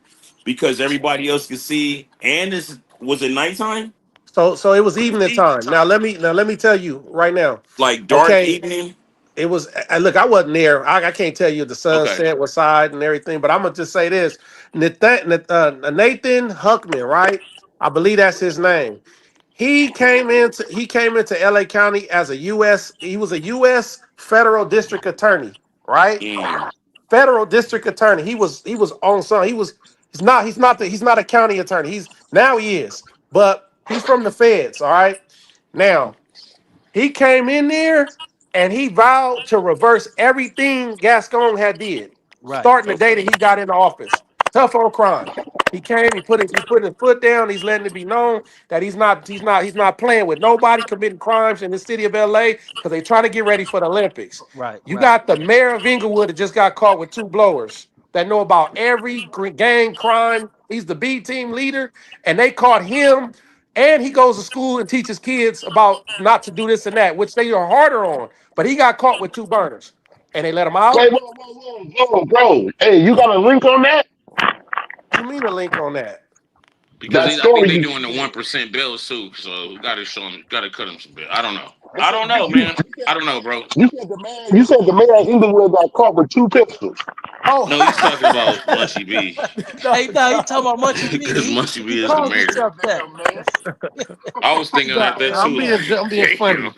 because everybody else could see, and this was it nighttime, so it was evening time. Now let me tell you right now. like dark Okay, evening. it was. Look, I wasn't there. I can't tell you the Okay. sunset, what side, and everything. But I'm gonna just say this: Nathan Huckman, right? I believe that's his name. He came into L.A. County as a U.S. He was a U.S. federal district attorney, right? Mm, Federal district attorney. He was on some. He's not a county attorney. He is, but he's from the feds. All right. Now he came in there and he vowed to reverse everything Gascon had did, Right. starting the day okay. that he got into office. Tough on crime. He came, he put his foot down, he's letting it be known that he's not playing with nobody committing crimes in the city of LA because they trying to get ready for the Olympics. Right. You Right. got the mayor of Inglewood that just got caught with 2 blowers that know about every gang crime. He's the B team leader, and they caught him and he goes to school and teaches kids about not to do this and that, which they are harder on. But he got caught with 2 burners, and they let him out. Wait, whoa, bro. Hey, you got a link on that? You mean a link on that? Because That I think story they you doing the said. 1% bills too. So we gotta show them, gotta cut them some bill. I don't know. They I said don't know, man. I don't know, bro. you said the man in England got caught with 2 pistols. Oh, No, he's talking about Munchie B. no, Hey, no, he talking about Munchie B. Because Munchie He B is the calls mayor. himself that. Damn, man. I was thinking like no, that I'm too. being Like, I'm being funny. damn,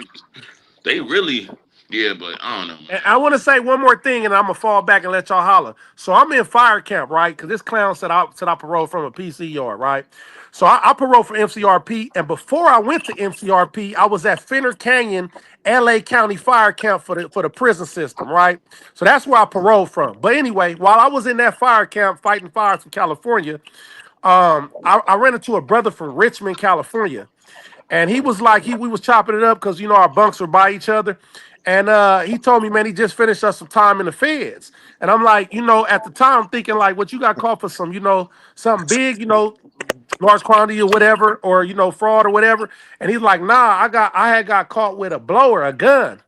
they really, yeah, but I don't know, man. And I want to say one more thing, and I'm gonna fall back and let y'all holler. So I'm in fire camp, right? Because this clown said I paroled from a PC yard, right? So I paroled for MCRP, and before I went to MCRP, I was at Fenner Canyon, LA County Fire Camp for the prison system, right? So that's where I paroled from. But anyway, while I was in that fire camp fighting fires from California, I ran into a brother from Richmond, California. And he was like, we was chopping it up because our bunks were by each other. And he told me, man, he just finished us some time in the feds. And I'm like, at the time I'm thinking like, what you got caught for some, something big, large quantity or whatever, or fraud or whatever. And he's like, nah, I had got caught with a blower, a gun.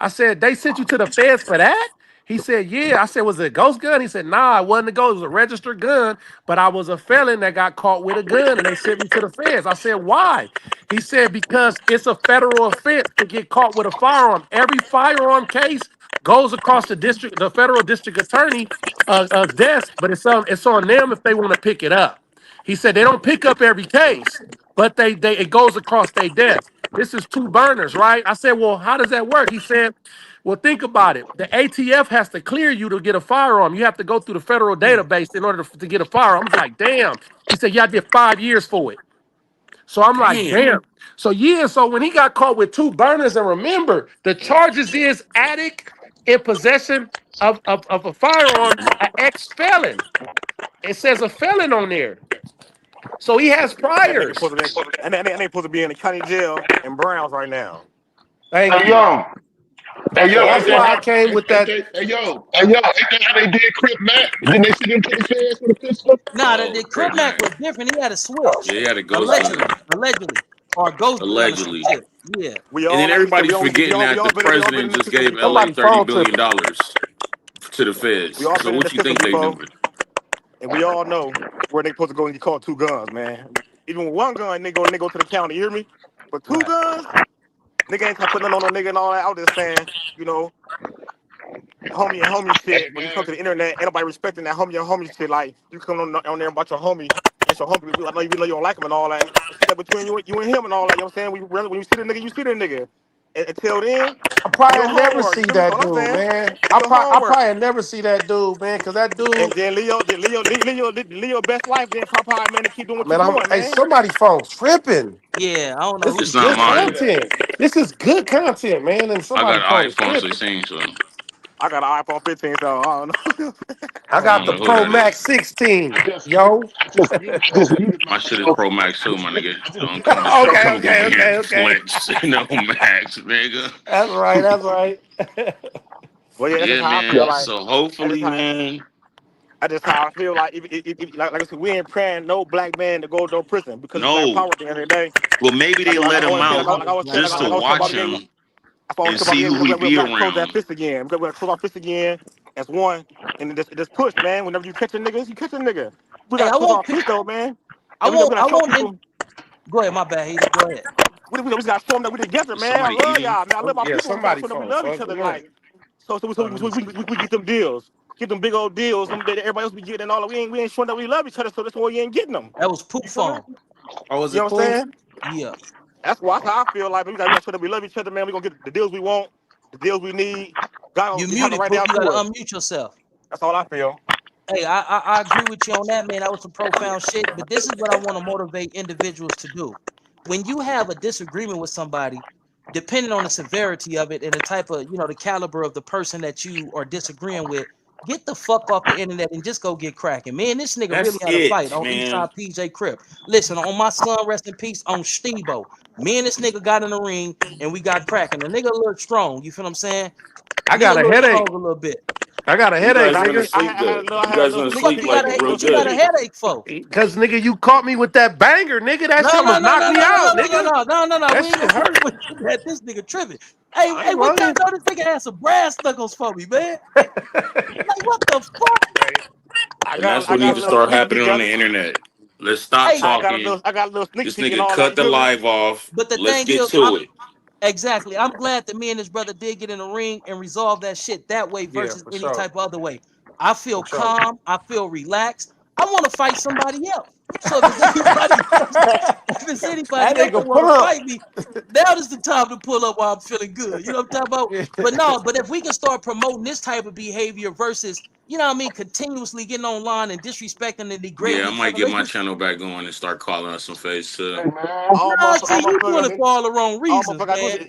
I said, they sent you to the feds for that? He said, yeah. I said, was it a ghost gun? He said, nah, it wasn't a ghost. It was a registered gun, but I was a felon that got caught with a gun and they sent me to the feds. I said, why? He said, because it's a federal offense to get caught with a firearm. Every firearm case goes across the federal district attorney desk, but it's on them if they want to pick it up. He said they don't pick up every case, but they it goes across their desk. This is two burners, right? I said, well, how does that work? He said, well, think about it. The ATF has to clear you to get a firearm. You have to go through the federal database in order to get a firearm. I was like, damn. He said, yeah, I did 5 years for it. So I'm like, Damn. damn. So yeah, so when he got caught with two burners, and remember, the charges is addict in possession of a firearm, an ex-felon. It says a felon on there. So he has That nigga priors. supposed to be, that nigga supposed to be in the county jail in Browns right now. Thank Hey you. yo, hey So yo, ain't that's that why I how? came with that. Hey yo, ain't that how they did Crip Mac? Didn't they send him to the feds with a pistol? Nah, Oh, the crap, Crip Mac man. was different. He had a switch. Yeah, he had a ghost gun, Allegedly. Or a ghost gun or some allegedly. shit. Yeah. We And all then like we said, everybody's forgetting that the we all been president in the just system gave LA before. Somebody $30 phone billion tripping. to the We feds. all So been in the what you system think they before, doing? and we all know where they supposed to go and get caught 2 guns, man. Even with 1 gun, they go to the county. You hear me? But two Right. guns, nigga ain't trying to put nothing on no nigga and all that. I was just saying, homie and homie Hey shit. When you come man, to the internet, ain't nobody respecting that homie and homie shit. Like you come on there about your homie. It's your homie. I know you don't like him and all that. But shit that between you and him and all that. You know what I'm saying? When you see the nigga, you see the nigga. And until then, I do your probably never homework. You see feel me? That's that all I'm dude, saying. man. Do your I homework. probably never see that dude, man, because that And dude, then Leo best life. Then Popeye, man, to keep doing what you man, doing, hey, man. somebody phone tripping. Yeah, I don't know This who is It's the not good fuck that mine. is. content. This is good content, man, and I got somebody phone an is iPhone tripping. 16, so I got an iPhone 15, so I don't know. I I got don't the know who Pro that is. Max 16, I just yo. I just muted My shit is myself. Pro Max too, my nigga. I just Don't muted don't myself. Okay, come up okay, over here okay, and okay. flinch. No Max, nigga. That's right, that's right. Well, yeah, that's just Yeah, how I feel man. like. So That's just hopefully, how. man. That's just how I feel like. Like I said, we ain't praying no black man to go to prison because it's black No. power at the end of the day. Well, maybe Like they I let him always say, Yeah, like it I out is always say, black like just to I power always say for about watch the game. sure. him I always and say about the see game. who he We be gotta close that around. fist again. We gotta close our fist again as one, and just push, man. Whenever you catch a nigga, you catch a nigga. We Hey, gotta close our fist though, man. And we I gotta show won't people. go ahead, my bad, Hater. Go ahead. We just gotta show them that we together, Is man. I somebody love eating? y'all, man. I love my Yeah, people. We gotta somebody show them we phone love each fucking other, up. like. So Hold on, let me see. we get them deals, get them big old deals, them that everybody else be getting and all that. We ain't showing that we love each other, so that's why we ain't getting them. That was You poop feel me? phone. Oh, is You know it what I'm Pooh? saying? Yeah. That's how I feel like. We gotta show that we love each other, man. We gonna get the deals we want, the deals we need. God You gonna have it muted, right poop. down You gotta to us. unmute yourself. That's all I feel. Hey, I agree with you on that, man. That was some profound shit. But this is what I want to motivate individuals to do. When you have a disagreement with somebody, depending on the severity of it and the type of, the caliber of the person that you are disagreeing with, get the fuck off the internet and just go get cracking. Man, this nigga really That's had a fight it, on man. Eastside PJ Crip. Listen, on my son, rest in peace, on Stebo. Me and this nigga got in the ring and we got cracking. The nigga a little strong. You feel what I'm saying? I Nigga got a a little headache. strong a little bit. I got a You headache, guys I, gonna nigga. I, sleep I had a good. little, I You had a guys little gonna The sneaky fuck sleep you peek. got like a A real little what you sneaky got a good. peek. headache for? Cause nigga, you caught me with that banger, nigga. That No, shit no, was no, knock no, me no, no, out, no, no, nigga. no, no, no, no. That We ain't shit gonna put hurt. you in that. This nigga tripping. Hey, I hey, ain't what y'all lying. know? This nigga had some brass knuckles for me, man. Like what the fuck? I And got, that's I what got needs a to little start sneaky happening peek on of the it. internet. Let's stop Hey, talking. I got a little sneak This peek and nigga all that. cut You the feel me? live off. but the Let's thing get is, to it. exactly. I'm glad that me and his brother did get in the ring and resolve that shit that way Yeah, versus for any sure. type of other way. I For feel sure. calm. I feel relaxed. I want to fight somebody else. So if it's anybody else, if it's anybody That else that nigga want pull to up. fight me, now is the time to pull up while I'm feeling good. You know what I'm talking about? Yeah. But no, but if we can start promoting this type of behavior versus, you know what I mean, continuously getting online and disrespecting and degrading Yeah, I each might other, get let's my just channel back going and start calling us some face Hey too. man, nah. See, All you doing motherfuckers, it for all the wrong all reasons, motherfuckers got to man. do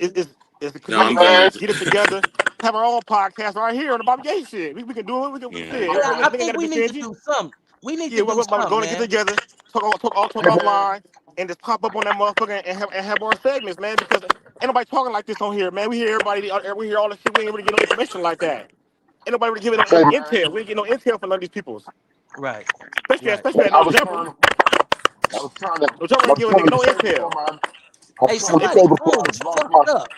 is to No, hey I'm continue man, good. get it together, have our own podcast right here on about gay shit. We can do it. We can hey Yeah. shit. I, man, Nigga I ain't think gotta we be need to stingy. do something. We need to Yeah, do we're something, going to get man. together, talk hey man. offline, and just pop up on that motherfucker and have our segments, man. Because ain't nobody talking like this on here, man. We hear everybody, we hear all the shit. We ain't really get no information like that. Ain't nobody really giving no Say man, intel. We ain't get no intel from none of these peoples, Right, right. especially at I No was Jumper. trying, I was trying to, No Jumper I ain't was giving a trying nigga to no say before intel. my, I was Hey, trying to somebody's say before phone I is lost my, fucked up.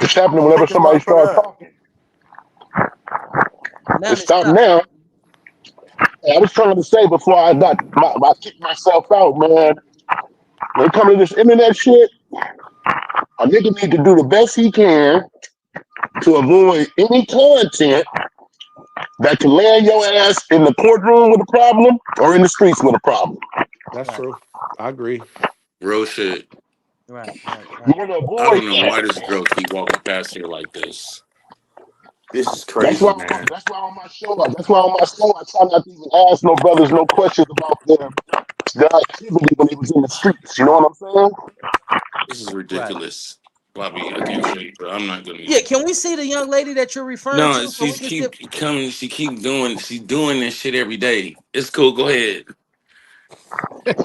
it's happening Gonna whenever shake this somebody motherfucker starts up. talking. Now It they stopped stop. now. Hey, I was trying to say before I kicked myself out, man. When it comes to this internet shit, a nigga need to do the best he can to avoid any content that can land your ass in the courtroom with a problem or in the streets with a problem. That's Right, true. I agree. Real shit. right, right, You right. want to I avoid don't know why that. this girl keep walking past here like this. This is That's why crazy, on my, man. that's why on my show, that's why on my show, I try not to even ask no brothers no questions about their activity when they was in the streets. You know what I'm saying? This is Right. ridiculous. Bobby, I can't show you, but I'm not gonna Yeah, even. can we see the young lady that you're referring No, to so we she's can see? keep coming. She's doing this shit every day. It's cool. Go ahead.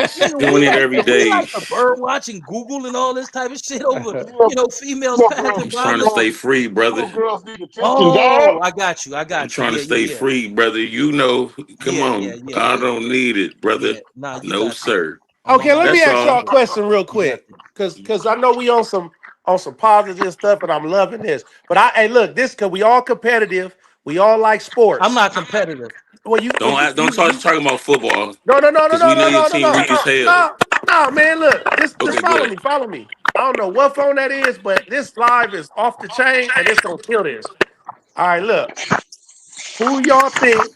She's Nigga, we doing it like every the we day. like the bird watching Google and all this type of shit over, You know, females girls, passing I'm by trying to looking. stay free, brother. girls need attention, dog. Oh, I got you. I I'm got you. trying to Yeah, yeah, stay yeah, free, brother. You know, come yeah, yeah, on. yeah, I yeah, don't need it, brother. yeah. Nah, you No, got this. sir. On my Okay, let mama, me That's you ask got y'all a all. this. question real You got quick. this. Cause I know we on some positive stuff and I'm loving this. But hey look, this cause we all competitive, we all like I'm sports. not competitive. Don't start talking about football No, no, no, no, because no, we know no, your no, no, team no. weak as hell. No, no, man. Look, just Okay, follow good. me, follow me. I don't know what phone that is, but this live is off the chain and it's gonna kill this. All right, look. Who y'all think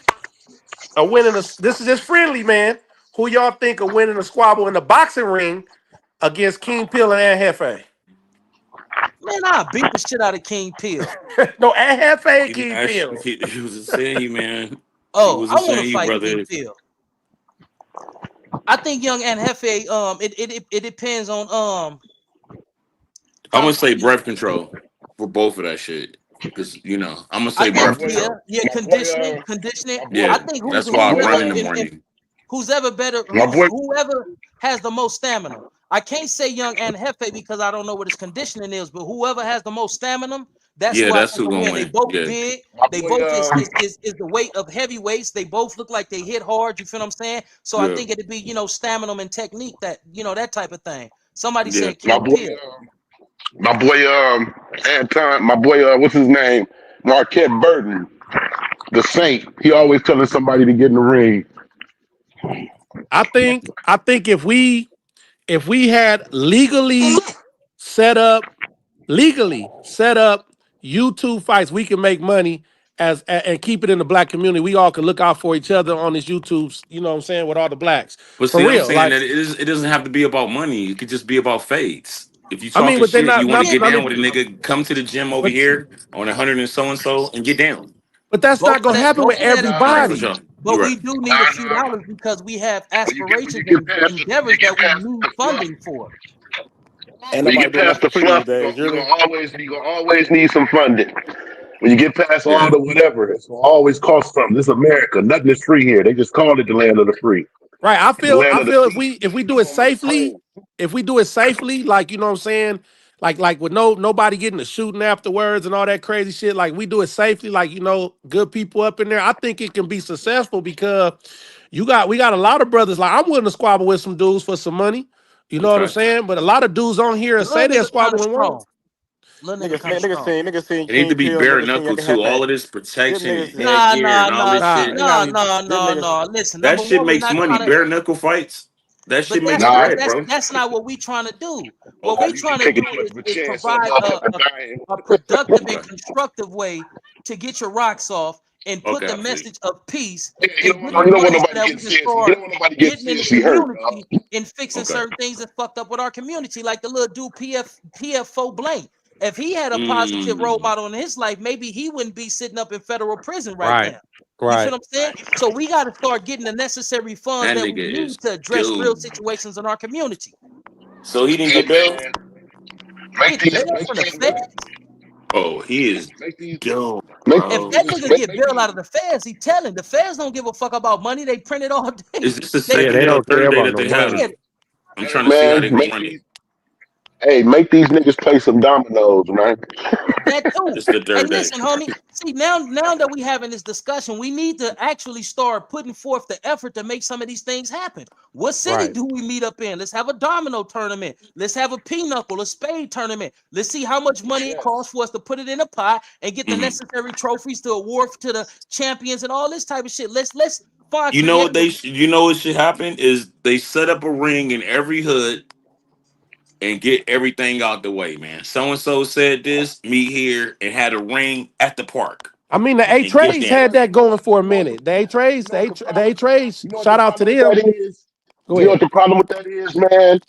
are winning this is just friendly, man. Who y'all think are winning a squabble in the boxing ring against King Pill and Ann Hefe? Man, I beat the shit out of King Pill. No, Ann Hefe, He King actually Pill. he wasn't saying you, man. He Oh, I wasn't want to saying you, fight King brother. Pill. I think Young and Hefe. It depends on I'm how. gonna say breath control for both of that shit. Cause I'm gonna I say My think breath boy, yeah, control. yeah, conditioning. my boy, I Yeah, think that's why my I boy, run in the if morning. who's ever better, my boy. whoever has the most stamina. I can't say Young and Hefe because I don't know what his conditioning is, but whoever has the most stamina, that's Yeah, who I that's think who will gonna win. They win. both Yeah, big. My They boy, both is the weight of heavyweights. They both look like they hit hard. You feel what I'm saying? So I yeah, think it'd be stamina and technique that that type of thing. Somebody yeah. said my King boy, Pill. my boy, Anton, my boy, what's his name? Marquette Burton, the Saint. He always telling somebody to get in the ring. I think if we had legally set up YouTube fights, we can make money and keep it in the black community. We all can look out for each other on this YouTube, you know what I'm saying, with all the blacks. But For see, I'm real. saying Like, that it doesn't have to be about money. It could just be about fades. If you I mean, talking but they're shit, you want to not Yeah, get I down with a mean, nigga, come to the gym over but here on 100 and so and get down. but that's not gonna happen with both of that is All right, for true. everybody. sure. But You're we right. do need a few dollars because we have When you aspirations get and past endeavors that we need funding for. Ain't when you nobody get doing past that the for free these fluff, days. You hear me? you gonna always need some funding. When you get past all Yeah, the whatever, it's gonna always cost something. This is America. Nothing is free here. They just called it the land of the free. Right. I The feel land I of the feel if free. we You do it know, my safely, claim. like you know what I'm saying, like with nobody getting to shooting afterwards and all that crazy shit, like we do it safely, like good people up in there. I think it can be successful because we got a lot of brothers. Like I'm willing to squabble with some dudes for some money. You know what I'm okay. saying? But a lot of dudes on here The say little they're nigga kind of squabbling one. strong. Little nigga kind of Niggas strong. seen It need to King be Kill. bare Niggas seen knuckle Yucca too. All Hefe. of this Them protection and niggas, Nah, headgear nah, and all nah, this nah, shit. it gotta be them nah, niggas. nah. Listen, That number shit one, we're makes not money. trying to. Bare knuckle fights. That shit But makes Nah, bread, bro. that's not what we trying to do. What nah, we you trying to taking do too much of a is chance on a provide motherfucker dying. a productive and Okay. constructive way to get your rocks off and put Okay, the I see. message of peace Yeah, and get you the don't want money so nobody that we getting can seriously. You start don't want nobody getting getting in the seriously hurt, dog. community and fixing Okay. certain things that fucked up with our community, like the little dude PF4 Blank. If he had a positive role Mm. model in his life, maybe he wouldn't be sitting up in federal prison right Right. now. You feel Right. what I'm saying? So we got to start getting the necessary funds That that we nigga is need to address real doomed. situations in our community. So he didn't Hey get bail? man, make Get these, bail make from the these, feds. Oh, he is make these, doomed, make If these bro. that niggas, nigga make, get make bail these. out of the feds, he telling the feds don't give a fuck about money. They print it all day. Is this the They Yeah, second they day or don't care third day about that no they have money. yeah, it? I'm Hey trying to see how they man, gonna make run it. these. Hey, make these niggas play some dominoes, man. that too. It's the Hey, third day. listen, homie. See, now that we having this discussion, we need to actually start putting forth the effort to make some of these things happen. What city Right. do we meet up in? Let's have a domino tournament. Let's have a pinochle, a spade tournament. Let's see how much money it Yeah. costs for us to put it in a pot and get the Mhm. necessary trophies to award to the champions and all this type of shit. Let's find You know what creative. you know what should happen is they set up a ring in every hood and get everything out the way, man. So and so said this, meet here, and had a ring at the park I mean, the A and get Trades You know down. had what? that going for a You know what? minute. The A Trades, You know what the The A problem? Trades. You know what the Shout out to problem with that them. is? Go You know what ahead. the problem with that is, man?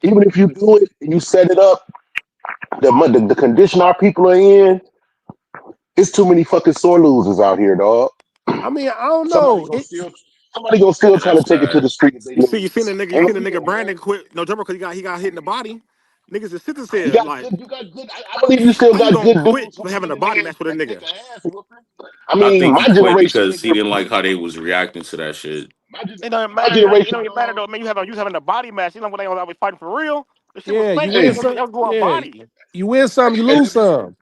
Even if you do it and you set it up, the condition our people are in, it's too many fucking sore losers out here, dog. I mean, I don't Somebody know. gonna still, somebody gonna still And try to that's take it to sad. the street if they You lose. seen the nigga, Ain't no real, Brandon man. quit no jumper because he got hit in the body. Niggas is sister You said got like, good. You got good. I believe you still how you got gonna good quit dudes who for can having get a in body there match with a and take nigga? an ass whooping. I I mean, think my he quit generation, because he nigga. didn't like how they was reacting to that shit. It don't My matter. It generation, don't even matter dog. though. Man, you having a body match. You know when they was fighting for real. The shit was Yeah, you fake. win Hey, some. That was going Yeah, body. you win some, you hey, lose some.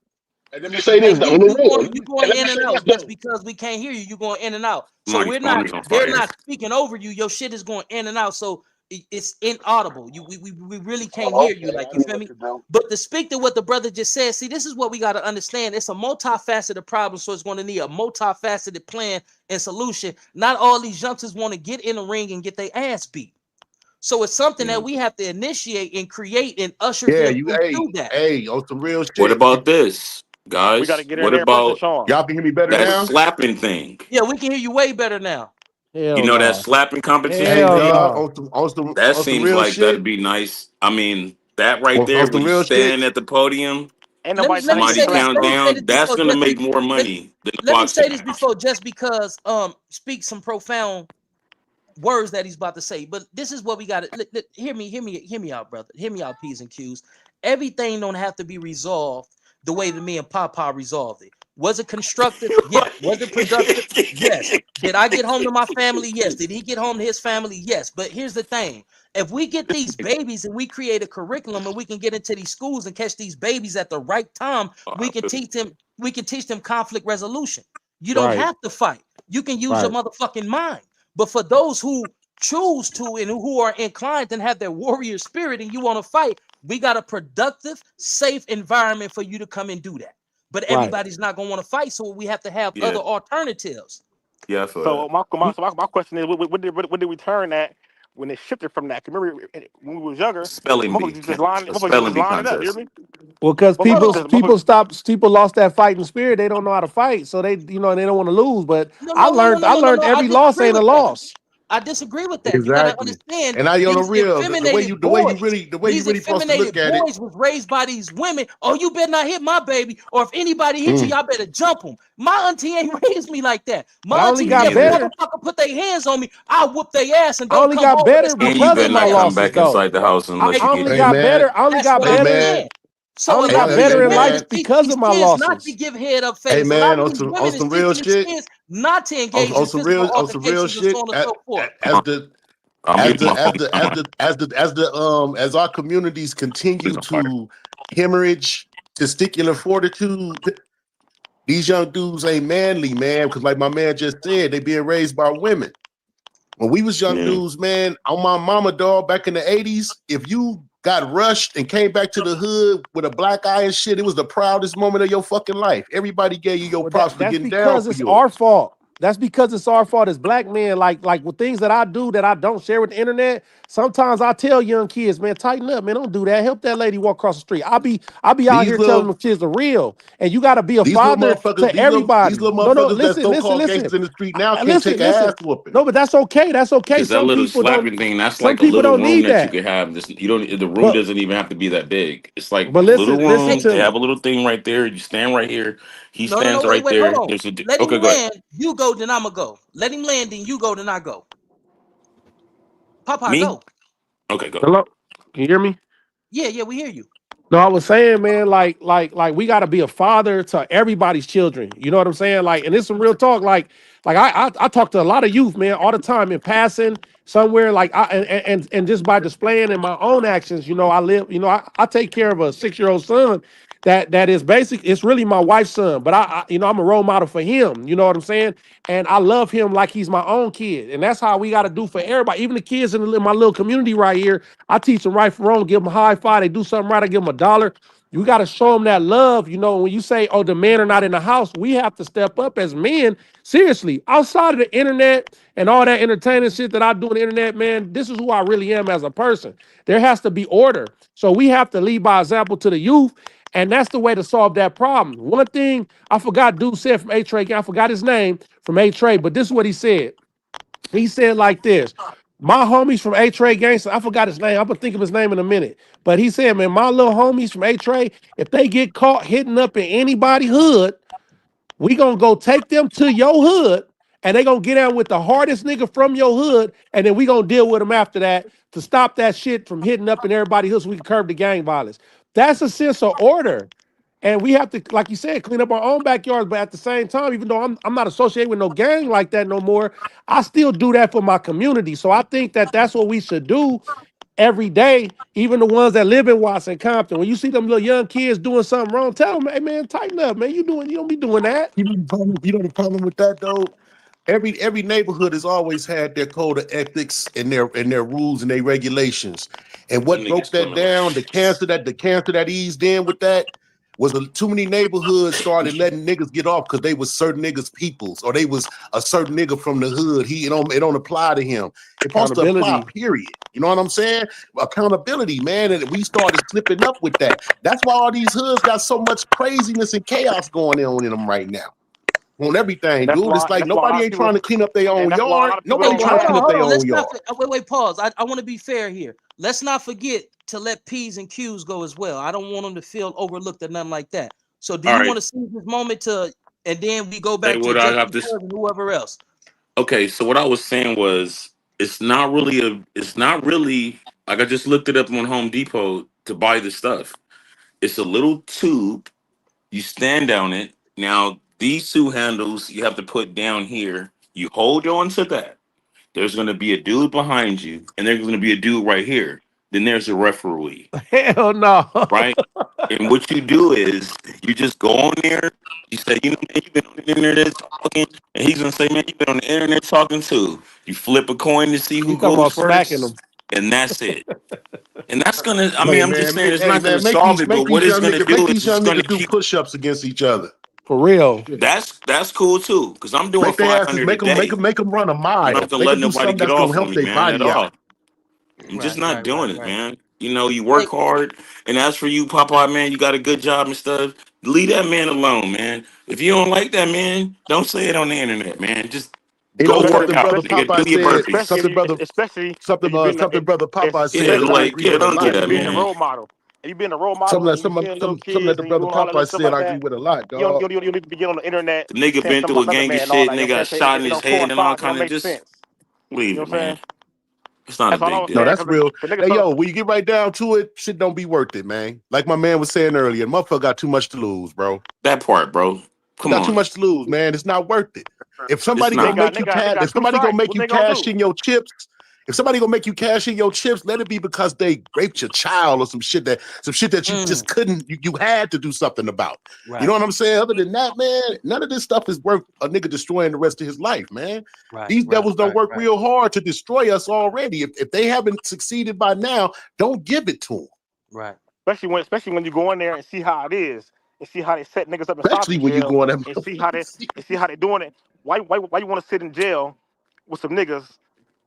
let me say Hey, this though. On the real. you Hey, going let me in and say this out just though. because we can't hear you. You going in and out. So Somebody's we're phone not. is on They're fire. not speaking over you. Your shit is going in and out. So it's inaudible. We really can't Oh, hear you. okay. Like I you know feel what me? to do. But to speak to what the brother just said, see, this is what we got to understand. It's a multifaceted problem, so it's going to need a multifaceted plan and solution. Not all these youngsters want to get in the ring and get their ass beat. So it's something that Mhm. we have to initiate and create and usher Yeah, them you into that. on some real What shit. about this, We got to guys? get in What there and pressure about Sean. Y'all can hear me better that now? slapping thing? Yeah, we can hear you way better now. You Hell know that no. slapping competition Hey Hell thing? dog, no. That on some seems real like that'd shit. be nice. I mean, that right there On when some you real shit. stand at the podium, Ain't let me nobody let trying to me get somebody say this. slapped count Let me though. say down, this that's before gonna just make more let, money than the let me say boxing this match. before just because speak some profound words that he's about to say. But this is what we got to hear me out, brother. Hear me out, P's and Q's. Everything don't have to be resolved the way that me and Popeye resolved it. Was it constructive? Yes. Was it productive? Yes. Did I get home to my family? Yes. Did he get home to his family? Yes. But here's the thing. If we get these babies and we create a curriculum and we can get into these schools and catch these babies at the right time, we can teach them conflict resolution. You don't Right. have to fight. You can use your Right. motherfucking mind. But for those who choose to and who are inclined and have their warrior spirit and you want to fight, we got a productive, safe environment for you to come and do that. But Right. everybody's not going to want to fight, so we have to have Yeah, other alternatives. yeah, for So that. my question is, when did we turn that when it shifted from that? 'Cause remember when we was younger, Spelling bee, a motherfuckers spelling just bee lining up. You contest. hear me? Well, because Hold on. people lost that fighting spirit. They don't know how to fight, so they they don't want to lose. But No, no, no, no, no, I no, no, learned no. I every loss disagree ain't a with that. loss. I disagree with that. You got to Exactly. understand And I on the these real, effeminated boys. the way you These really supposed to look effeminated at it. boys was raised by these women. Oh, you better not hit my baby. Or if anybody hit you, Mm. y'all better jump them. My auntie ain't raised me like that. But I My only auntie Me got said, if a neither. better. motherfucker put their hands on me, I'll whoop their ass and I don't only come got home and better start And you because of better beating my their not come ass. losses, back though. inside the house I unless you I get only Hey got beat. man, better. I only That's got what hey I'm better. man, saying. I So only if got we hey better in want life to man, teach because these of my kids not to losses. give head up hey face, a lot man, of these on women is some real teaching these shit, kids not to engage in physical on some real altercations and so shit. on and so forth. As Come the on, I'll mute my phone. Come on, as our communities it's continue on fire. to hemorrhage testicular fortitude, these young dudes ain't manly, man. Because like my man just said, they being raised by women. When we was young Yeah, dudes, man, on my mama dog back in the 80s, if you got rushed and came back to the hood with a black eye and shit. It was the proudest moment of your fucking life. Everybody gave you your props for That's getting down because for it's our yours. fault. That's because it's our fault as black men. Like with things that I do that I don't share with the internet. Sometimes I tell young kids, man, tighten up, man. Don't do that. Help that lady walk across the street. I'll be out These here telling little them kids are real. And you got to be a these little father motherfuckers, to these everybody. little No, motherfuckers that listen, listen, so-called listen. gangsters in the street now can't take Listen, an ass listen. whooping. No, but that's okay. That's okay. Because that Some little people don't. slapping thing, that's Some like a people little don't room need that you that. could have. This you don't. The room But doesn't even have to be that big. It's like but a little listen room. Hey, to They me. have a little thing right there. You stand right here. He no, stands wait, right wait, hold there. on. There's a. Let him Okay, go ahead. land. You go, then I'ma go. Let him land, then you go, then I go. Popeye, Me? go. Okay, go. Hello, can you hear me? Yeah, we hear you. No, I was saying, man, like we got to be a father to everybody's children. You know what I'm saying? Like, and it's some real talk. Like I talk to a lot of youth, man, all the time in passing somewhere. Like and just by displaying in my own actions, you know, I live. You know, I take care of a 6-year-old son that is basic. It's really my wife's son, but you know, I'm a role model for him. You know what I'm saying? And I love him like he's my own kid, and that's how we got to do for everybody, even the kids in my little community right here. I teach them right from wrong, give them a high five. They do something right, I give them $1. You got to show them that love. You know, when you say, oh, the men are not in the house, we have to step up as men. Seriously, outside of the internet and all that entertaining shit that I do on the internet, man, this is who I really am as a person. There has to be order. So we have to lead by example to the youth. And that's the way to solve that problem. One thing I forgot dude said from A-Trade, I forgot his name from A-Trade, but this is what he said. He said like this. My homies from A-Trade Gangster, I forgot his name. I'm gonna think of his name in a minute. But he said, man, my little homies from A-Trade, if they get caught hitting up in anybody's hood, we gonna go take them to your hood, and they gonna get out with the hardest nigga from your hood, and then we gonna deal with them after that to stop that shit from hitting up in everybody's hood so we can curb the gang violence. That's a sense of order. And we have to, like you said, clean up our own backyards. But at the same time, even though I'm not associated with no gang like that no more, I still do that for my community. So I think that that's what we should do every day. Even the ones that live in Watson, Compton, when you see them little young kids doing something wrong, tell them, hey man, tighten up, man. You don't be doing that. You know the problem with that though? Every neighborhood has always had their code of ethics and their rules and their regulations. And Them what broke niggas that feeling down, like the cancer that eased in with that was too many neighborhoods started letting niggas get off because they was certain niggas peoples or they was a certain nigga from the hood. It don't apply to him. It's supposed to apply, Accountability. period. You know what I'm saying? Accountability, man. And we started slipping up with that. That's why all these hoods got so much craziness and chaos going on in them right now. On everything, And that's dude. why It's like that's why a lot nobody of ain't trying people to clean up their and own that's why a yard. lot of people Nobody don't Hey, trying to hold clean on, up laugh. hold their on. own Let's not. yard. Wait, pause. I want to be fair here. Let's not forget to let P's and Q's go as well. I don't want them to feel overlooked or nothing like that. So, do all you want right. to seize this moment to, and then we go Say back to what I Justin have this. and whoever else? Okay, so what I was saying was, it's not really like I just looked it up on Home Depot to buy the stuff. It's a little tube. You stand on it. Now these two handles you have to put down here. You hold on to that. There's going to be a dude behind you, and there's going to be a dude right here. Then there's a referee, Hell no. right? And what you do is you just go on there. You say, you know, man, you've been on the internet talking, and he's gonna say, man, you've been on the internet talking too. You flip a coin to see You who talking goes about smacking first, them. and that's it. And that's gonna. I mean, Hey I'm just man, saying, it's hey not gonna man, solve it, but make what these it's young gonna niggas make do is these it's young gonna niggas do keep. push-ups against each other. For real. That's cool too, because I'm doing Make their asses 500 a day. make them run a I'm not mile. gonna Make let them do nobody something get that's gonna off on help me, their man, at body out. all. I'm just not doing it, Right. man. You know, you Hey, work hard, and as for you, Popeye, man, you got a good job and stuff. Leave that man alone, man. If you don't like that man, don't say it on the internet, man. Just You know go Especially work something, out, brother especially nigga. Popeye Do your said. especially if burpees. Something, you brother. especially if Something, brother Popeye said Yeah, that I especially like, agree yeah, with a don't do lot, if you that, being the man. man. role model and you being the role model and you seeing little Something that kids the and you brother doing all that little Popeye stuff said like I agree that, with a lot, dog. you don't need to be getting on the internet The nigga saying been something through about a another gang of man and all shit, that. You know nigga what I'm got saying? shot in It his don't head and all coincide. It don't kind of make just sense. leave You know it, what I'm man. saying? It's not a That's all I big was No, deal. saying. that's Cause real. the niggas Hey, so yo, when you get right down to it, shit don't be worth it, man. Like my man was saying earlier, motherfucker got too much to lose, bro. That part, bro. Come Got too on. much to lose, man. It's not worth it. If It's somebody gonna not. make you they cash, got if two somebody gonna strikes. make What you they gonna cash do? in your chips, if somebody gonna make you cash in your chips, let it be because they raped your child or some shit that you just couldn't, you had to do something about. You know right, what I'm saying? Other than that, man, none of this stuff is worth a nigga destroying the rest of his life, man. These devils don't work right. real hard to destroy us already. If they haven't succeeded by now, don't give it to them. Right. Especially when you go in there and see how it is, and see how they set niggas up inside the Especially when you jail, go on that and see how they motherfucker. and see how they doing it. Why you want to sit in jail with some niggas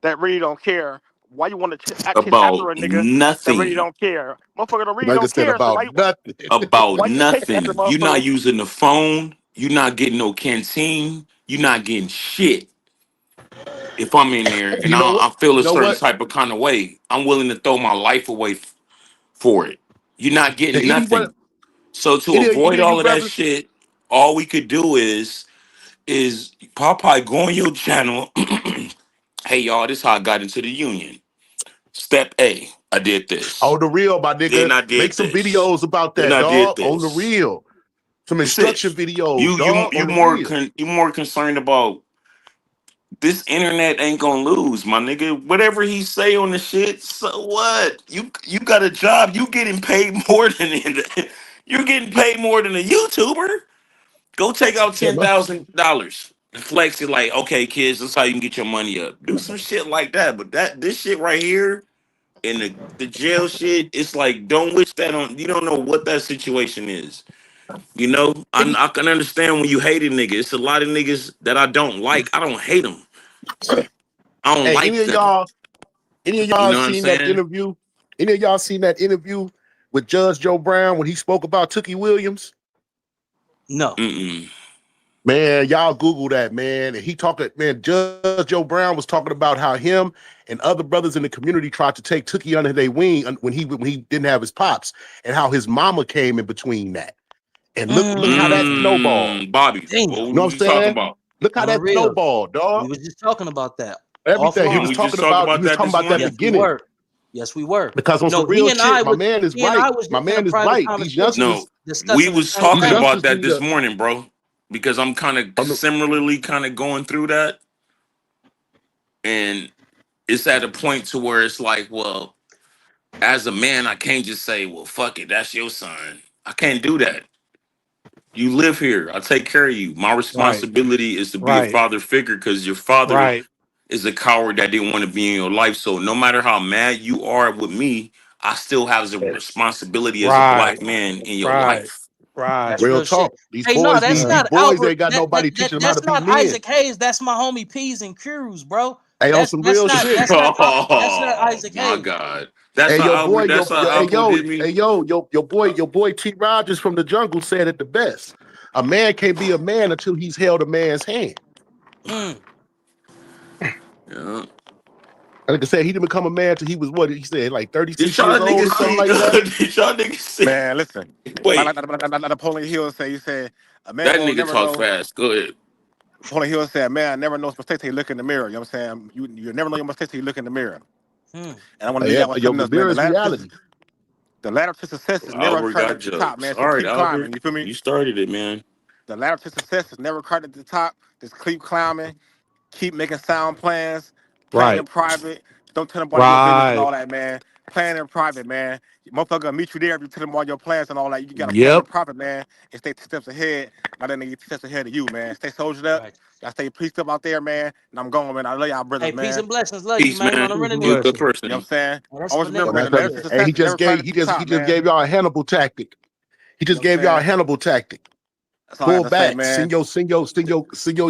that really don't care? Why you want to chase About after a nigga that really nothing. don't care? Motherfucker don't really Like I don't said, care. So about nothing. About why you chasing after nothing. You're not motherfuckers? using the phone. You're not getting no canteen. You're not getting shit. If I'm in there and You know what? I feel You a know certain what? type of kind of way, I'm willing to throw my life away for it. You're not The getting anyone, nothing. So to any avoid of you all of that brothers, shit, all we could do is Popeye go on your channel. Hey y'all, this how I got into the union. Step A, I did this. on the real, my Then nigga, I make did some this. videos about Then that, I did dog. On the this. real, some That's it. instruction videos, You you dog. you On the more real. you more concerned about this internet ain't gonna lose, my nigga. Whatever he say on the shit, so what? You got a job. You getting paid more than you're getting paid more than a YouTuber. Go take out $10,000 and flex it like, okay, kids, that's how you can get your money up. Do some shit like that. But this shit right here and the jail shit, it's like don't wish that on. You don't know what that situation is. You know, Any, I can understand when you hate a nigga. It's a lot of niggas that I don't like. I don't hate them. I don't hey, like them. any of You y'all know what I'm seen that saying? interview? Any of y'all seen that interview with Judge Joe Brown when he spoke about Tookie Williams? No. Mm-mm. Man, y'all Google that, man. And he talked, man, Judge Joe Brown was talking about how him and other brothers in the community tried to take Tookie under their wing when he didn't have his pops, and how his mama came in between that. And look how that Mm, snowballed. Bobby, damn. what You know was what you I'm talking saying? about? Look how On the that real. snowballed, We dog. was just talking about that Everything. Didn't we just talk He about was that talking this about that Yes, morning? we beginning. were. Yes, we were. Because on No, some real shit, he and I was my just in a man is private right. These conversation No, youngsters, we discussing the was same talking thing. about that need this to morning, bro. Because I'm kind of on the, similarly kind of going through that, and it's at a point to where it's like, well, as a man, I can't just say, well, fuck it, that's your son. I can't do that. You live here. I take care of you. My Right, responsibility is to be a right, father figure because your father right. is a coward that didn't want to be in your life. So no matter how mad you are with me, I still have a responsibility as a Right, black man in your right, life. right. That's real real talk. shit. These Hey, no, boys, that's Uh, these not boys Albert. ain't got nobody teaching them how to That's be not men. Isaac Hayes. That's my homie P's and Q's, bro. Hey, on some real shit. That's not Oh Isaac my Hayes. God. That's Hey, how Albert, that's how Alpo did me. your boy T. Rogers from the jungle said it the best. A man can't be a man until he's held a man's hand. Mm. Yeah. Like I said, he didn't become a man until he was what he said, like Did 36 y'all years old niggas or something see like that. did y'all niggas see Man, listen. Like, wait, Napoleon Hill said, you said, a man that won't nigga never talk know. fast. Go ahead. Napoleon Hill said, man, never knows mistakes till you look in the mirror. You know what I'm saying? You never know your mistakes till you look in the mirror. Mm. And I want to leave Yeah, y'all with yo, something the else, man. mirror is reality. The ladder to success is never Albert crowded got at the top, jokes. man. All Just right, keep climbing. Albert. You feel me? You started it, man. The ladder to success is never crowded at the top. Just keep climbing. Keep making sound plans. Plan in Right. private. Don't tell nobody your business and Right. all that, man. Plan in private, man. Motherfucker gonna meet you there if you tell them all your plans and all that. You gotta plan in Yep. private, man, and stay 2 steps ahead. Not that nigga 2 steps ahead of you, man. Stay soldiered up. Right. Y'all stay preached up out there, man. And I'm going, man. I love y'all Hey, brothers, peace man. and blessings. Love you, Peace, man. On man. the Peace and rental You a you. good blessings. You know what I'm person. saying? Oh, that's my Always nigga remember, And man, right the that's what, ladder there. to and success is never crowded at the he top, just man. gave y'all a Hannibal tactic. He You just know what I'm gave y'all a saying? Hannibal tactic. That's all I got Pull to say, back, man.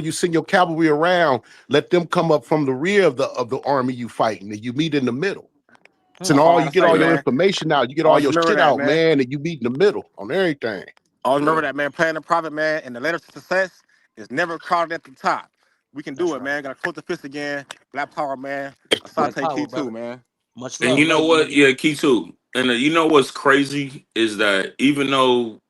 you send your cavalry around. Let them come up from the rear of the army you fighting, and you meet in the middle. So Mm. That's all all I you got to get say, all your Right. man. information out, you get all Always your remember shit that, out, man. man, and you meet in the middle on everything. Always remember Yeah. that, man. Playing in private, man, and the ladder to success is never crowded at the top. We can do That's it, right. man. Gotta close the fist again. Black power, man. Black Asante Key power, too, brother. man. Much And love. you know Love you, what? nigga. Yeah, key too. And you know what's crazy is that even though,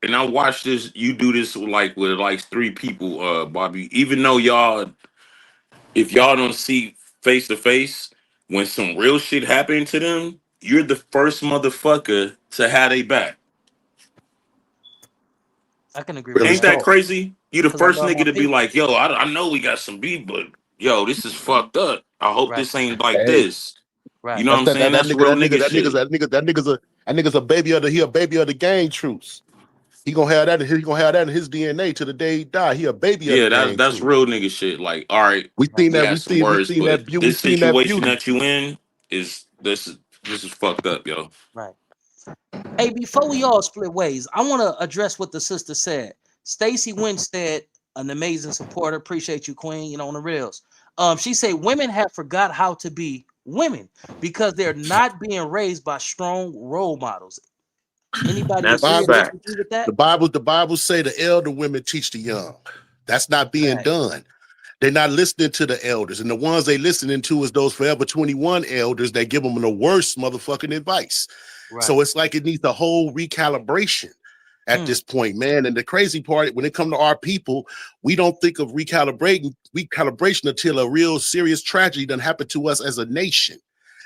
and I watched this, you do this with like three people, Bobby. Even though y'all, if y'all don't see face to face, when some real shit happened to them, you're the first motherfucker to have they back. I can agree with Real Ain't that. that talk. crazy? You the Because I first love my nigga to be people. like, yo, I know we got some beef, but yo, this is fucked up. I hope Right. this ain't like Hey, this. You Right. know what that's I'm that saying? That's real nigga shit. that nigga's a baby of the he a baby of the gang truce. He gonna have that in his DNA to the day he die. He a baby of the Yeah, gang that's truce. real nigga shit. Like, all right, Right. we had some words, but We this seen that situation beauty. that you in is this is fucked up, yo. Right. Hey, before we all split ways, I want to address what the sister said. Stacy Winstead, an amazing supporter. Appreciate you, Queen. You know, on the rails. She said women have forgot how to be women because they're not being raised by strong role models. Anybody The That's a agree or Bible, disagree fact. with that? the Bible say the elder women teach the young. That's not being Fact. done. They're not listening to the elders, and the ones they listening to is those Forever 21 elders that give them the worst motherfucking advice. Right. So it's like it needs a whole recalibration at Mm, this point, man. And the crazy part, when it comes to our people, we don't think of recalibration until a real serious tragedy done happened to us as a nation.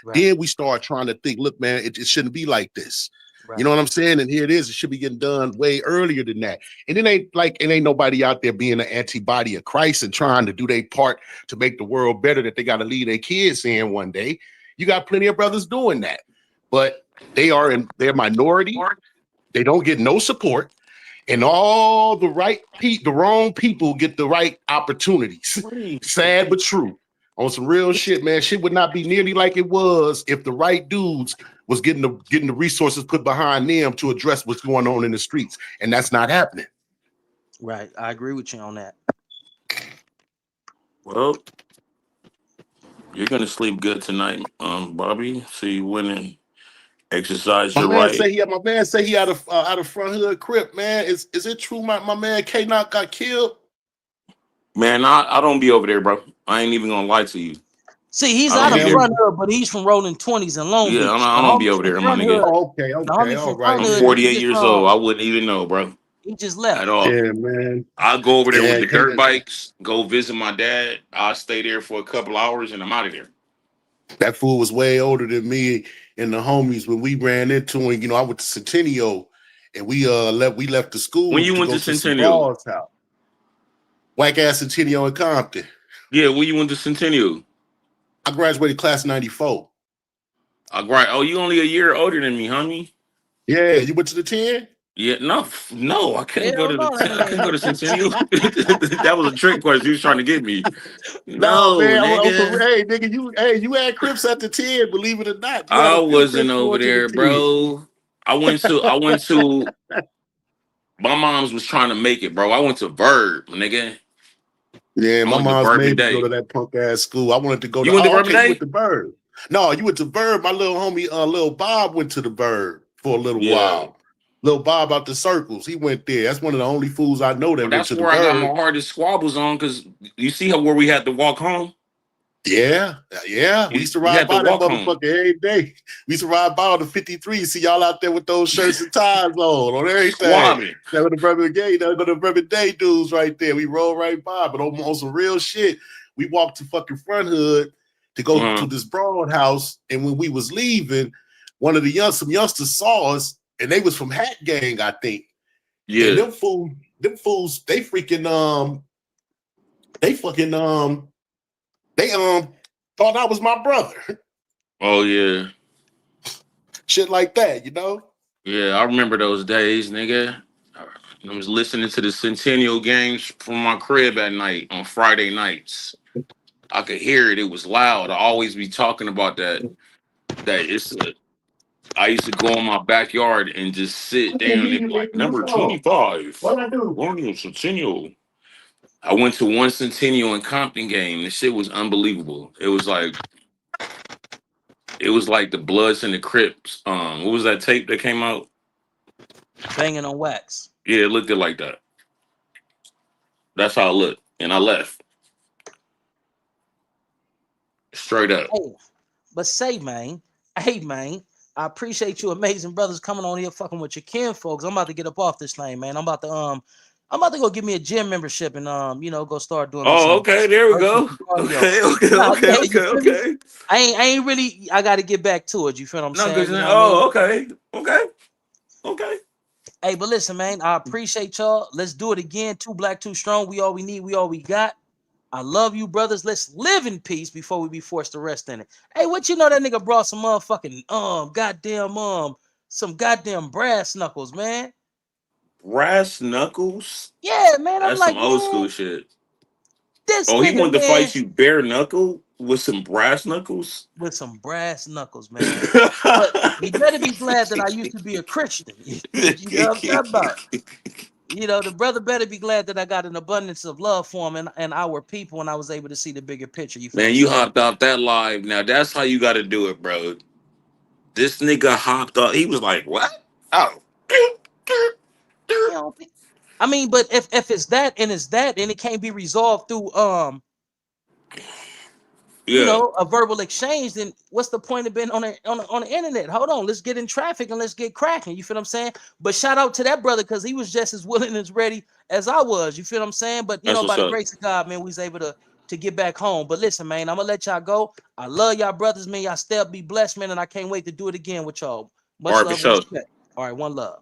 right. Then we start trying to think, look, man, it shouldn't be like this. You Right. know what I'm saying? And here it is. It should be getting done way earlier than that. And it ain't nobody out there being an antibody of Christ and trying to do their part to make the world better that they got to lead their kids in one day. You got plenty of brothers doing that, but they're minority. They don't get no support, and all the wrong people get the right opportunities. Sad but true. On some real shit, man. Shit would not be nearly like it was if the right dudes was getting the resources put behind them to address what's going on in the streets, and that's not happening. Right. I agree with you on that. Well, you're gonna sleep good tonight, Bobby. See you winning. Exercise My your man right. say he out of front hood crip, man. Is it true my man K Knock got killed? Man, I don't be over there, bro. I ain't even gonna lie to you. See, he's I out don't of be Damn. there. front hood, but he's from Rolling 20s in Long Yeah, Beach. I The don't be homie over from there, my front nigga. hood, Oh, okay, the okay, homie all from right, front I'm hood, yeah. he 48 just years old. I wouldn't even know, bro, he just left. at all. Yeah, man. I go over there with Yeah, the K dirt bikes, go visit my dad. I'll stay there for a couple hours and I'm out of there. that fool was way older than me and the homies when we ran into him. You know, I went to Centennial and we left the When school you to went go to to some Centennial? brawls house. Whack ass Centennial in Compton. Yeah, when you went to Centennial? I graduated class of 94. Right. Oh, you only a year older than me, homie. Yeah, you went to the 10? Yeah, no, I couldn't go Hell to no, that I nigga ain't couldn't go no to teacher. Centennial. That was a trick question he was trying to get me. No, No, man. nigga. Hey, nigga, you had Crips at the 10, believe it or not. You had I a few wasn't Crips over going to the there, 10. bro. I went to my mom's was trying to make it, bro. I went to Verb, nigga. Yeah, I my went to mom's Bourbon made me go Day. to that punk ass school. I wanted to go to. You went to Oh, Bourbon okay, you went Day? to Bird. No, you went to Bird. My little homie, little Bob went to the Bird for a little Yeah. while. Little Bob out the circles, he went there. That's one of the only fools I know Well, that went that's to the where I got my Bird. hardest squabbles on because you see how where we had to walk home? Yeah, yeah. We used to We ride had to by that walk home. motherfucker every day. We used to ride by on the 53. See y'all out there with those shirts and ties on everything. Squabbing. That was the Bourbon Day, that was the Bourbon Day dudes right there. We roll right by, but on some real shit, we walked to fucking front hood to go to Uh-huh. this broad house. And when we was leaving, one of some youngsters saw us, and they was from Hat Gang, I think. And Yeah. them fools, they freaking they fucking they thought I was my brother. Oh yeah. Shit like that, you know? Yeah, I remember those days, nigga. I was listening to the Centennial games from my crib at night on Friday nights. I could hear it. It was loud. I always be talking about that. I used to go in my backyard and just sit down and be like, number 25, Colonial Centennial. I went to one Centennial and Compton game. The shit was unbelievable. It was like the Bloods and the Crips. What was that tape that came out? Banging on wax. Yeah, it looked like that. That's how it looked. And I left. Straight up. Hey, but say, man, hey, man, I appreciate you, amazing brothers, coming on here, fucking with your kin, folks. I'm about to get up off this thing, man. I'm about to go get me a gym membership and go start doing me Oh, some okay, there we working go. some cardio. Okay, okay, Nah, okay, yeah, you okay, feel me? okay. I ain't really. I got to get back to it. You feel what I'm No, because saying? You know what I mean? oh, okay, okay, okay. Hey, but listen, man, I appreciate y'all. Let's do it again. Two black, two strong. We all we need. We all we got. I love you, brothers. Let's live in peace before we be forced to rest in it. Hey, what you know that nigga brought some motherfucking some goddamn brass knuckles, man. Brass knuckles. Yeah, man. I'm That's some like, old man, school shit. this Oh, he nigga, wanted to man. fight you bare knuckle. with some brass knuckles. with some brass knuckles, man. But he better be glad that I used to be a Christian. You know what I'm talking about? You know, the brother better be glad that I got an abundance of love for him and our people, and I was able to see the bigger picture. You feel Man, what I'm you saying? hopped off that live. Now that's how you got to do it, bro. This nigga hopped off. He was like, "What? Oh, You know, I mean, but if it's that and it's that, and it can't be resolved through you yeah, know, a verbal exchange, then what's the point of being on the internet? Hold on, let's get in traffic and let's get cracking. You feel what I'm saying? But shout out to that brother because he was just as willing and as ready as I was. You feel what I'm saying? But you that's know, by what's the up. grace of God, man, we was able to get back home. But listen, man, I'm gonna let y'all go. I love y'all brothers, man. Y'all still be blessed, man, and I can't wait to do it again with y'all. All Much right, for love and sure. respect. All right, one love.